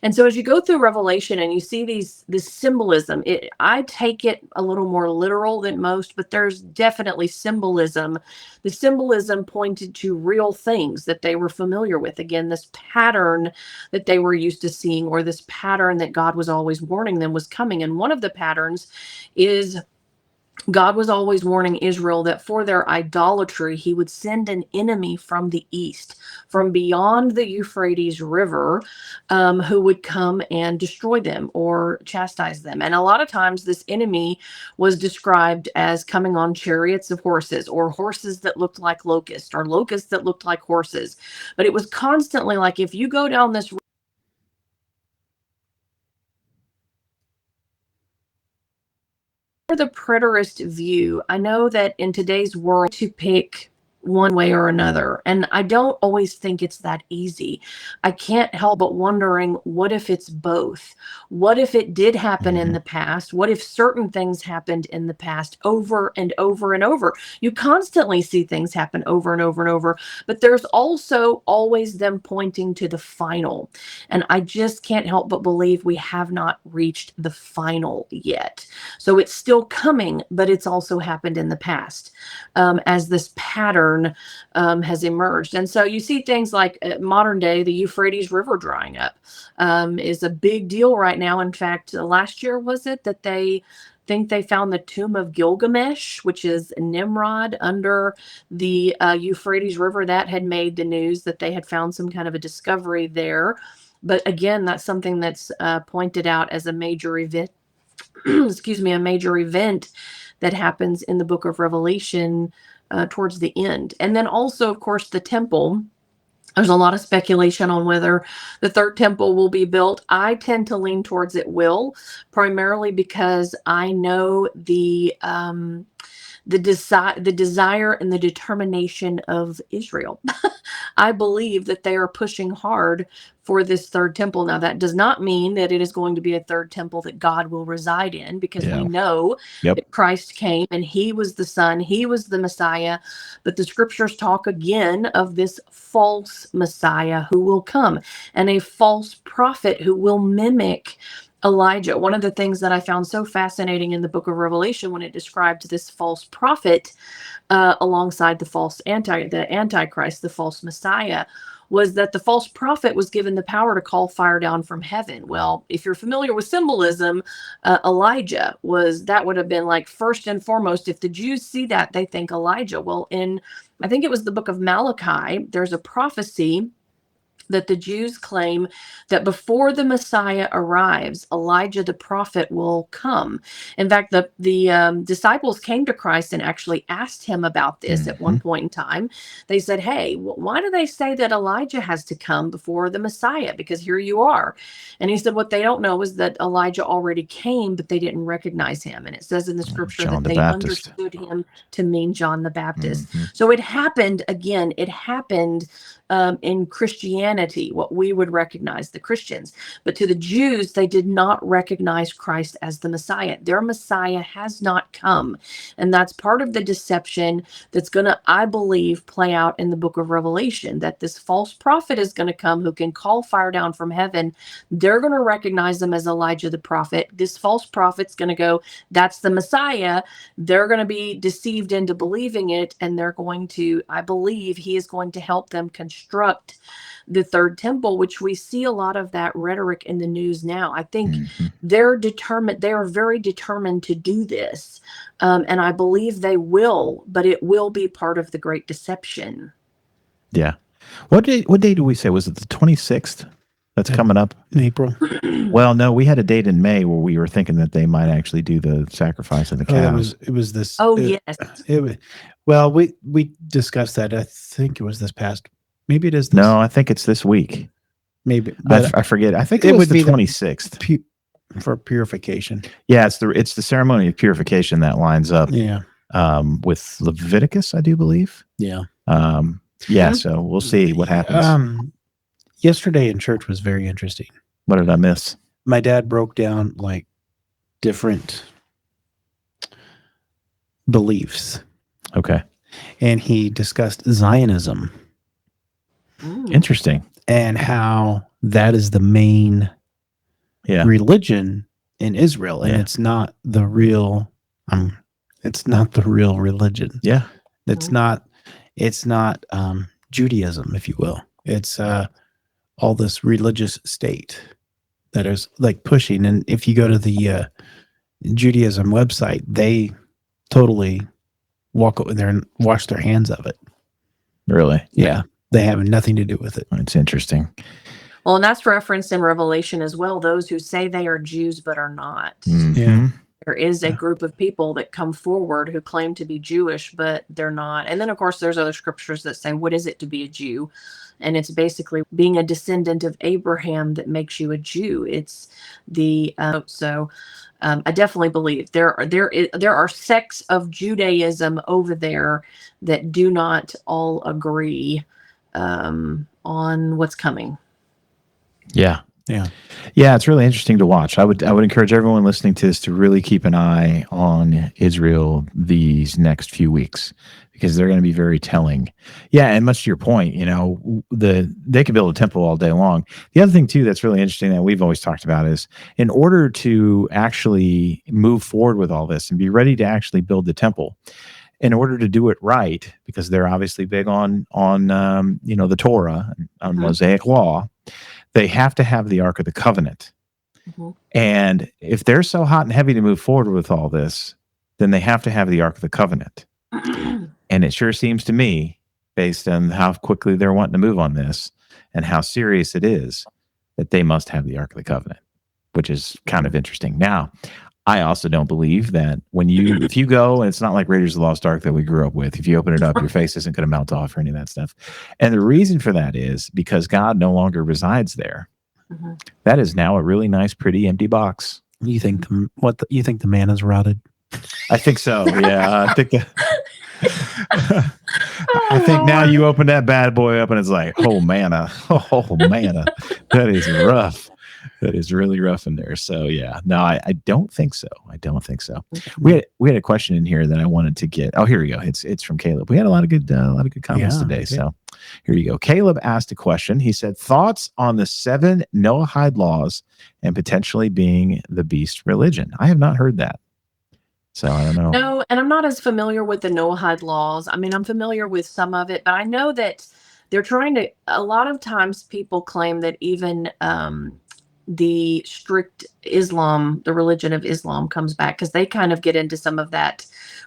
And so as you go through Revelation and you see this symbolism, I take it a little more literal than most, but there's definitely symbolism. The symbolism pointed to real things that they were familiar with. Again, this pattern that they were used to seeing, or this pattern that God was always warning them was coming. And one of the patterns is God was always warning Israel that for their idolatry, he would send an enemy from the east, from beyond the Euphrates River, who would come and destroy them or chastise them. And a lot of times this enemy was described as coming on chariots of horses, or horses that looked like locusts, or locusts that looked like horses. But it was constantly like, if you go down this the preterist view, I know that in today's world to pick one way or another, and I don't always think it's that easy. I can't help but wondering, what if it's both? What if it did happen in the past? What if certain things happened in the past over and over and over? You constantly see things happen over and over and over, but there's also always them pointing to the final. And I just can't help but believe we have not reached the final yet. So it's still coming, but it's also happened in the past, as this pattern has emerged. And so you see things like modern day, the Euphrates River drying up is a big deal right now. In fact, last year, was it that they think they found the tomb of Gilgamesh, which is Nimrod, under the Euphrates River? That had made the news, that they had found some kind of a discovery there. But again, that's something that's pointed out as a major event, excuse me, a major event that happens in the book of Revelation towards the end. And then also, of course, the temple. There's a lot of speculation on whether the third temple will be built. I tend to lean towards it will, primarily because I know the desire and the determination of Israel. I believe that they are pushing hard for this third temple. Now, that does not mean that it is going to be a third temple that God will reside in, because we know that Christ came and he was the Son, he was the Messiah. But the scriptures talk again of this false Messiah who will come, and a false prophet who will mimic Elijah. One of the things that I found so fascinating in the book of Revelation, when it described this false prophet alongside the Antichrist, the false Messiah, was that the false prophet was given the power to call fire down from heaven. Well, if you're familiar with symbolism, Elijah that would have been like first and foremost. If the Jews see that, they think Elijah. Well, I think it was the book of Malachi, there's a prophecy that the Jews claim that before the Messiah arrives, Elijah the prophet will come. In fact, the disciples came to Christ and actually asked him about this at one point in time. They said, hey, why do they say that Elijah has to come before the Messiah? Because here you are. And he said, what they don't know is that Elijah already came, but they didn't recognize him. And it says in the scripture that they understood him to mean John the Baptist. So it happened again. It happened in Christianity, what we would recognize, the Christians. But to the Jews, they did not recognize Christ as the Messiah. Their Messiah has not come. And that's part of the deception that's going to, I believe, play out in the book of Revelation, that this false prophet is going to come who can call fire down from heaven. They're going to recognize him as Elijah the prophet. This false prophet's going to go, that's the Messiah. They're going to be deceived into believing it. And they're going to, I believe, he is going to help them construct the third temple, which we see a lot of that rhetoric in the news now. I think they're determined. They are very determined to do this. And I believe they will, but it will be part of the great deception. Yeah. What day do we say? Was it the 26th? That's coming up in April. Well, no, we had a date in May where we were thinking that they might actually do the sacrifice of the cows. It was this. Oh, yes. Well, we discussed that. I think it was this past. Maybe it is. No, I think it's this week. Maybe. I forget. I think it was the 26th. for purification. Yeah, it's the ceremony of purification that lines up Yeah. with Leviticus, I do believe. Yeah. Yeah, so we'll see what happens. Yesterday in church was very interesting. What did I miss? My dad broke down like different beliefs, Okay. and he discussed Zionism Interesting. and how that is the main Yeah. religion in Israel, and Yeah. it's not the real religion. Yeah. It's not Judaism, if you will. It's all this religious state that is like pushing. And if you go to the Judaism website, they totally walk over there and wash their hands of it. Really? Yeah. They have nothing to do with it. It's interesting. Well, and that's referenced in Revelation as well. Those who say they are Jews but are not. Mhm. Yeah. There is a group of people that come forward who claim to be Jewish, but they're not. And then, of course, there's other scriptures that say, what is it to be a Jew? And it's basically being a descendant of Abraham that makes you a Jew. It's the I definitely believe there are sects of Judaism over there that do not all agree on what's coming. Yeah. Yeah. Yeah, it's really interesting to watch. I would encourage everyone listening to this to really keep an eye on Israel these next few weeks, because they're going to be very telling. Yeah, and much to your point, they could build a temple all day long. The other thing too that's really interesting that we've always talked about is, in order to actually move forward with all this and be ready to actually build the temple, in order to do it right, because they're obviously big on the Torah, on Mosaic law, they have to have the Ark of the Covenant. Mm-hmm. And if they're so hot and heavy to move forward with all this, then they have to have the Ark of the Covenant. And it sure seems to me, based on how quickly they're wanting to move on this and how serious it is, that they must have the Ark of the Covenant, which is kind of interesting. Now, I also don't believe that if you go, and it's not like Raiders of the Lost Ark that we grew up with. If you open it up, your face isn't going to melt off or any of that stuff. And the reason for that is because God no longer resides there. Mm-hmm. That is now a really nice, pretty empty box. You think the man is rotted? I think so. Yeah, I think now you open that bad boy up and it's like, oh manna, that is rough. That is really rough in there. So yeah, no, I don't think so. I don't think so. We had a question in here that I wanted to get. Oh, here we go. It's from Caleb. We had a lot of good comments today. Okay. So here you go. Caleb asked a question. He said, thoughts on the 7 Noahide laws and potentially being the beast religion. I have not heard that. So I don't know. No, and I'm not as familiar with the Noahide laws. I mean, I'm familiar with some of it, but I know that they're trying to, a lot of times people claim that even the strict Islam, the religion of Islam, comes back, because they kind of get into some of that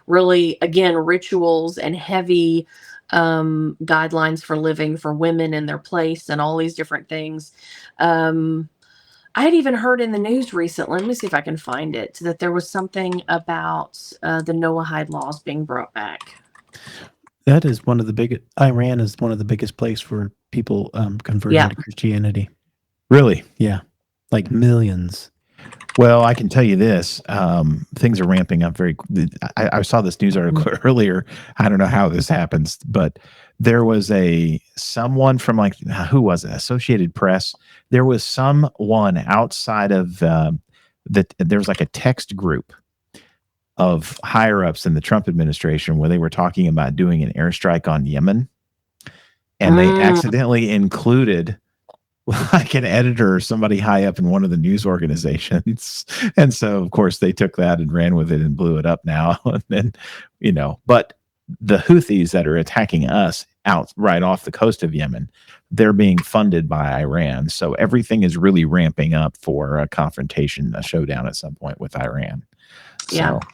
really, again, rituals and heavy guidelines for living for women in their place and all these different things. I had even heard in the news recently, let me see if I can find it, that there was something about the Noahide laws being brought back. That is one of the biggest. Iran is one of the biggest places for people converting to Christianity. Really? Yeah. Like millions. Well, I can tell you this, things are ramping up very. I saw this news article earlier. I don't know how this happens, but there was someone from who was it? Associated Press. There was someone outside of there was like a text group of higher ups in the Trump administration where they were talking about doing an airstrike on Yemen, and they accidentally included like an editor or somebody high up in one of the news organizations. And so, of course, they took that and ran with it and blew it up now. And then, but the Houthis that are attacking us out right off the coast of Yemen, they're being funded by Iran. So everything is really ramping up for a confrontation, a showdown at some point with Iran. Yeah. So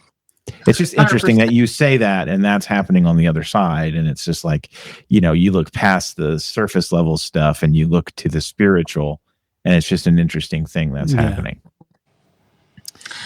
it's just interesting 100%. that you say that and that's happening on the other side. And it's just like, you look past the surface level stuff and you look to the spiritual, and it's just an interesting thing that's happening.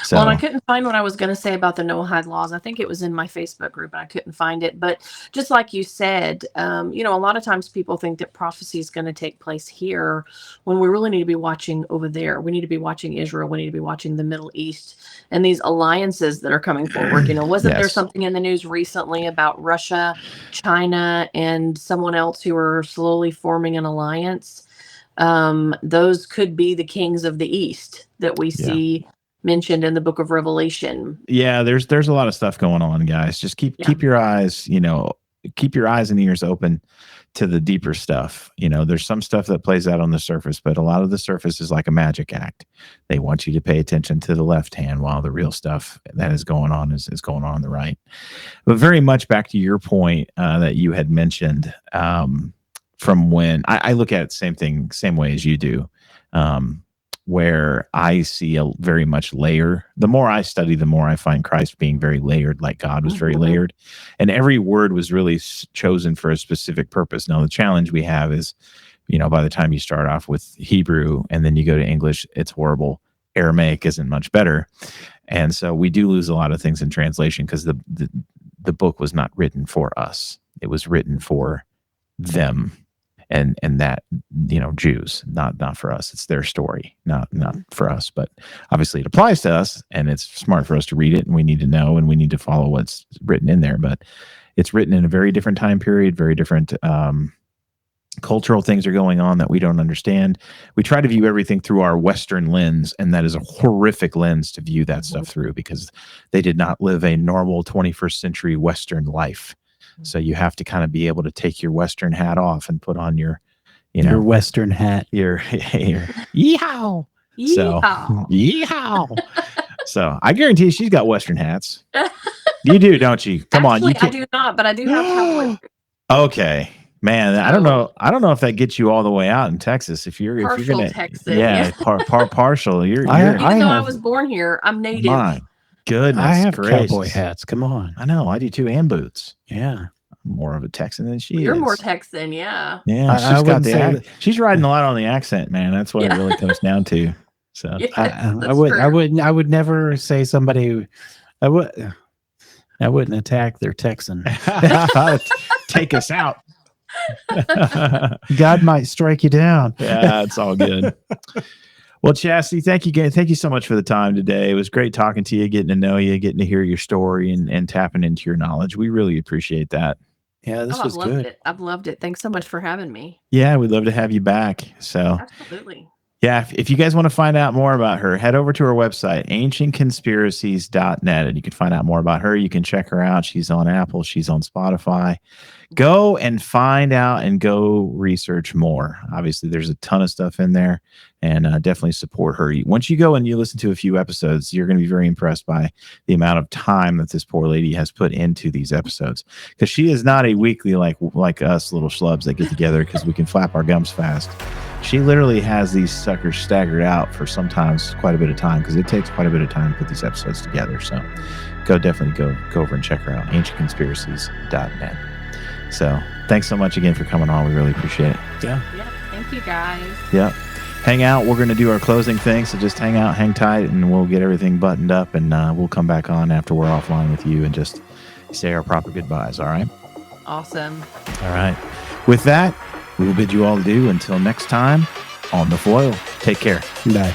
So, Well, and I couldn't find what I was going to say about the Noahide laws. I think it was in my Facebook group, and I couldn't find it. But just like you said, a lot of times people think that prophecy is going to take place here when we really need to be watching over there. We need to be watching Israel. We need to be watching the Middle East and these alliances that are coming forward. Wasn't there Yes. something in the news recently about Russia, China, and someone else who are slowly forming an alliance? Those could be the kings of the East that we see mentioned in the book of Revelation. Yeah, there's a lot of stuff going on, guys. Just keep your eyes, keep your eyes and ears open to the deeper stuff. There's some stuff that plays out on the surface, but a lot of the surface is like a magic act. They want you to pay attention to the left hand while the real stuff that is going on is going on the right. But very much back to your point that you had mentioned, from when I look at it same way as you do, where I see a very much layer. The more I study, the more I find Christ being very layered, like God was very layered. And every word was really chosen for a specific purpose. Now, the challenge we have is, by the time you start off with Hebrew and then you go to English, it's horrible. Aramaic isn't much better. And so we do lose a lot of things in translation because the book was not written for us. It was written for them. And that, Jews, not for us. It's their story, not for us. But obviously it applies to us, and it's smart for us to read it, and we need to know, and we need to follow what's written in there. But it's written in a very different time period, very different cultural things are going on that we don't understand. We try to view everything through our Western lens, and that is a horrific lens to view that stuff through, because they did not live a normal 21st century Western life. So you have to kind of be able to take your Western hat off and put on your Western hat. Your yeehaw. So, yeehaw. So I guarantee she's got Western hats. You do, don't you? Come on. I do not, but I do have cowboy. Okay. Man, I don't know. I don't know if that gets you all the way out in Texas. If you're gonna, Texan. Yeah, partial. Even though I was born here, I'm native. My goodness, I have gracious. cowboy hats. Come on. I know. I do too, and boots. Yeah. I'm more of a Texan than she is. You're more Texan, yeah. Yeah, I got the wouldn't say she's riding a lot on the accent, man. That's what it really comes down to. So I would never say somebody. I wouldn't attack their Texan. Take us out. God might strike you down. Yeah, it's all good. Well, Chasity, thank you so much for the time today. It was great talking to you, getting to know you, getting to hear your story, and tapping into your knowledge. We really appreciate that. Yeah, this was good. I've loved it. Thanks so much for having me. Yeah, we'd love to have you back. So absolutely. Yeah, if you guys want to find out more about her, head over to her website, ancientconspiracies.net, and you can find out more about her. You can check her out. She's on Apple. She's on Spotify. Go and find out and go research more. Obviously, there's a ton of stuff in there, and definitely support her. Once you go and you listen to a few episodes, you're going to be very impressed by the amount of time that this poor lady has put into these episodes, because she is not a weekly like us little schlubs that get together because we can flap our gums fast. She literally has these suckers staggered out for sometimes quite a bit of time, because it takes quite a bit of time to put these episodes together. So definitely go over and check her out, ancientconspiracies.net. So thanks so much again for coming on. We really appreciate it. Yeah. Thank you, guys. Yeah. Hang out. We're going to do our closing thing. So just hang out, hang tight, and we'll get everything buttoned up, and we'll come back on after we're offline with you and just say our proper goodbyes. All right. Awesome. All right. With that, we will bid you all adieu until next time on The Foil. Take care. Bye.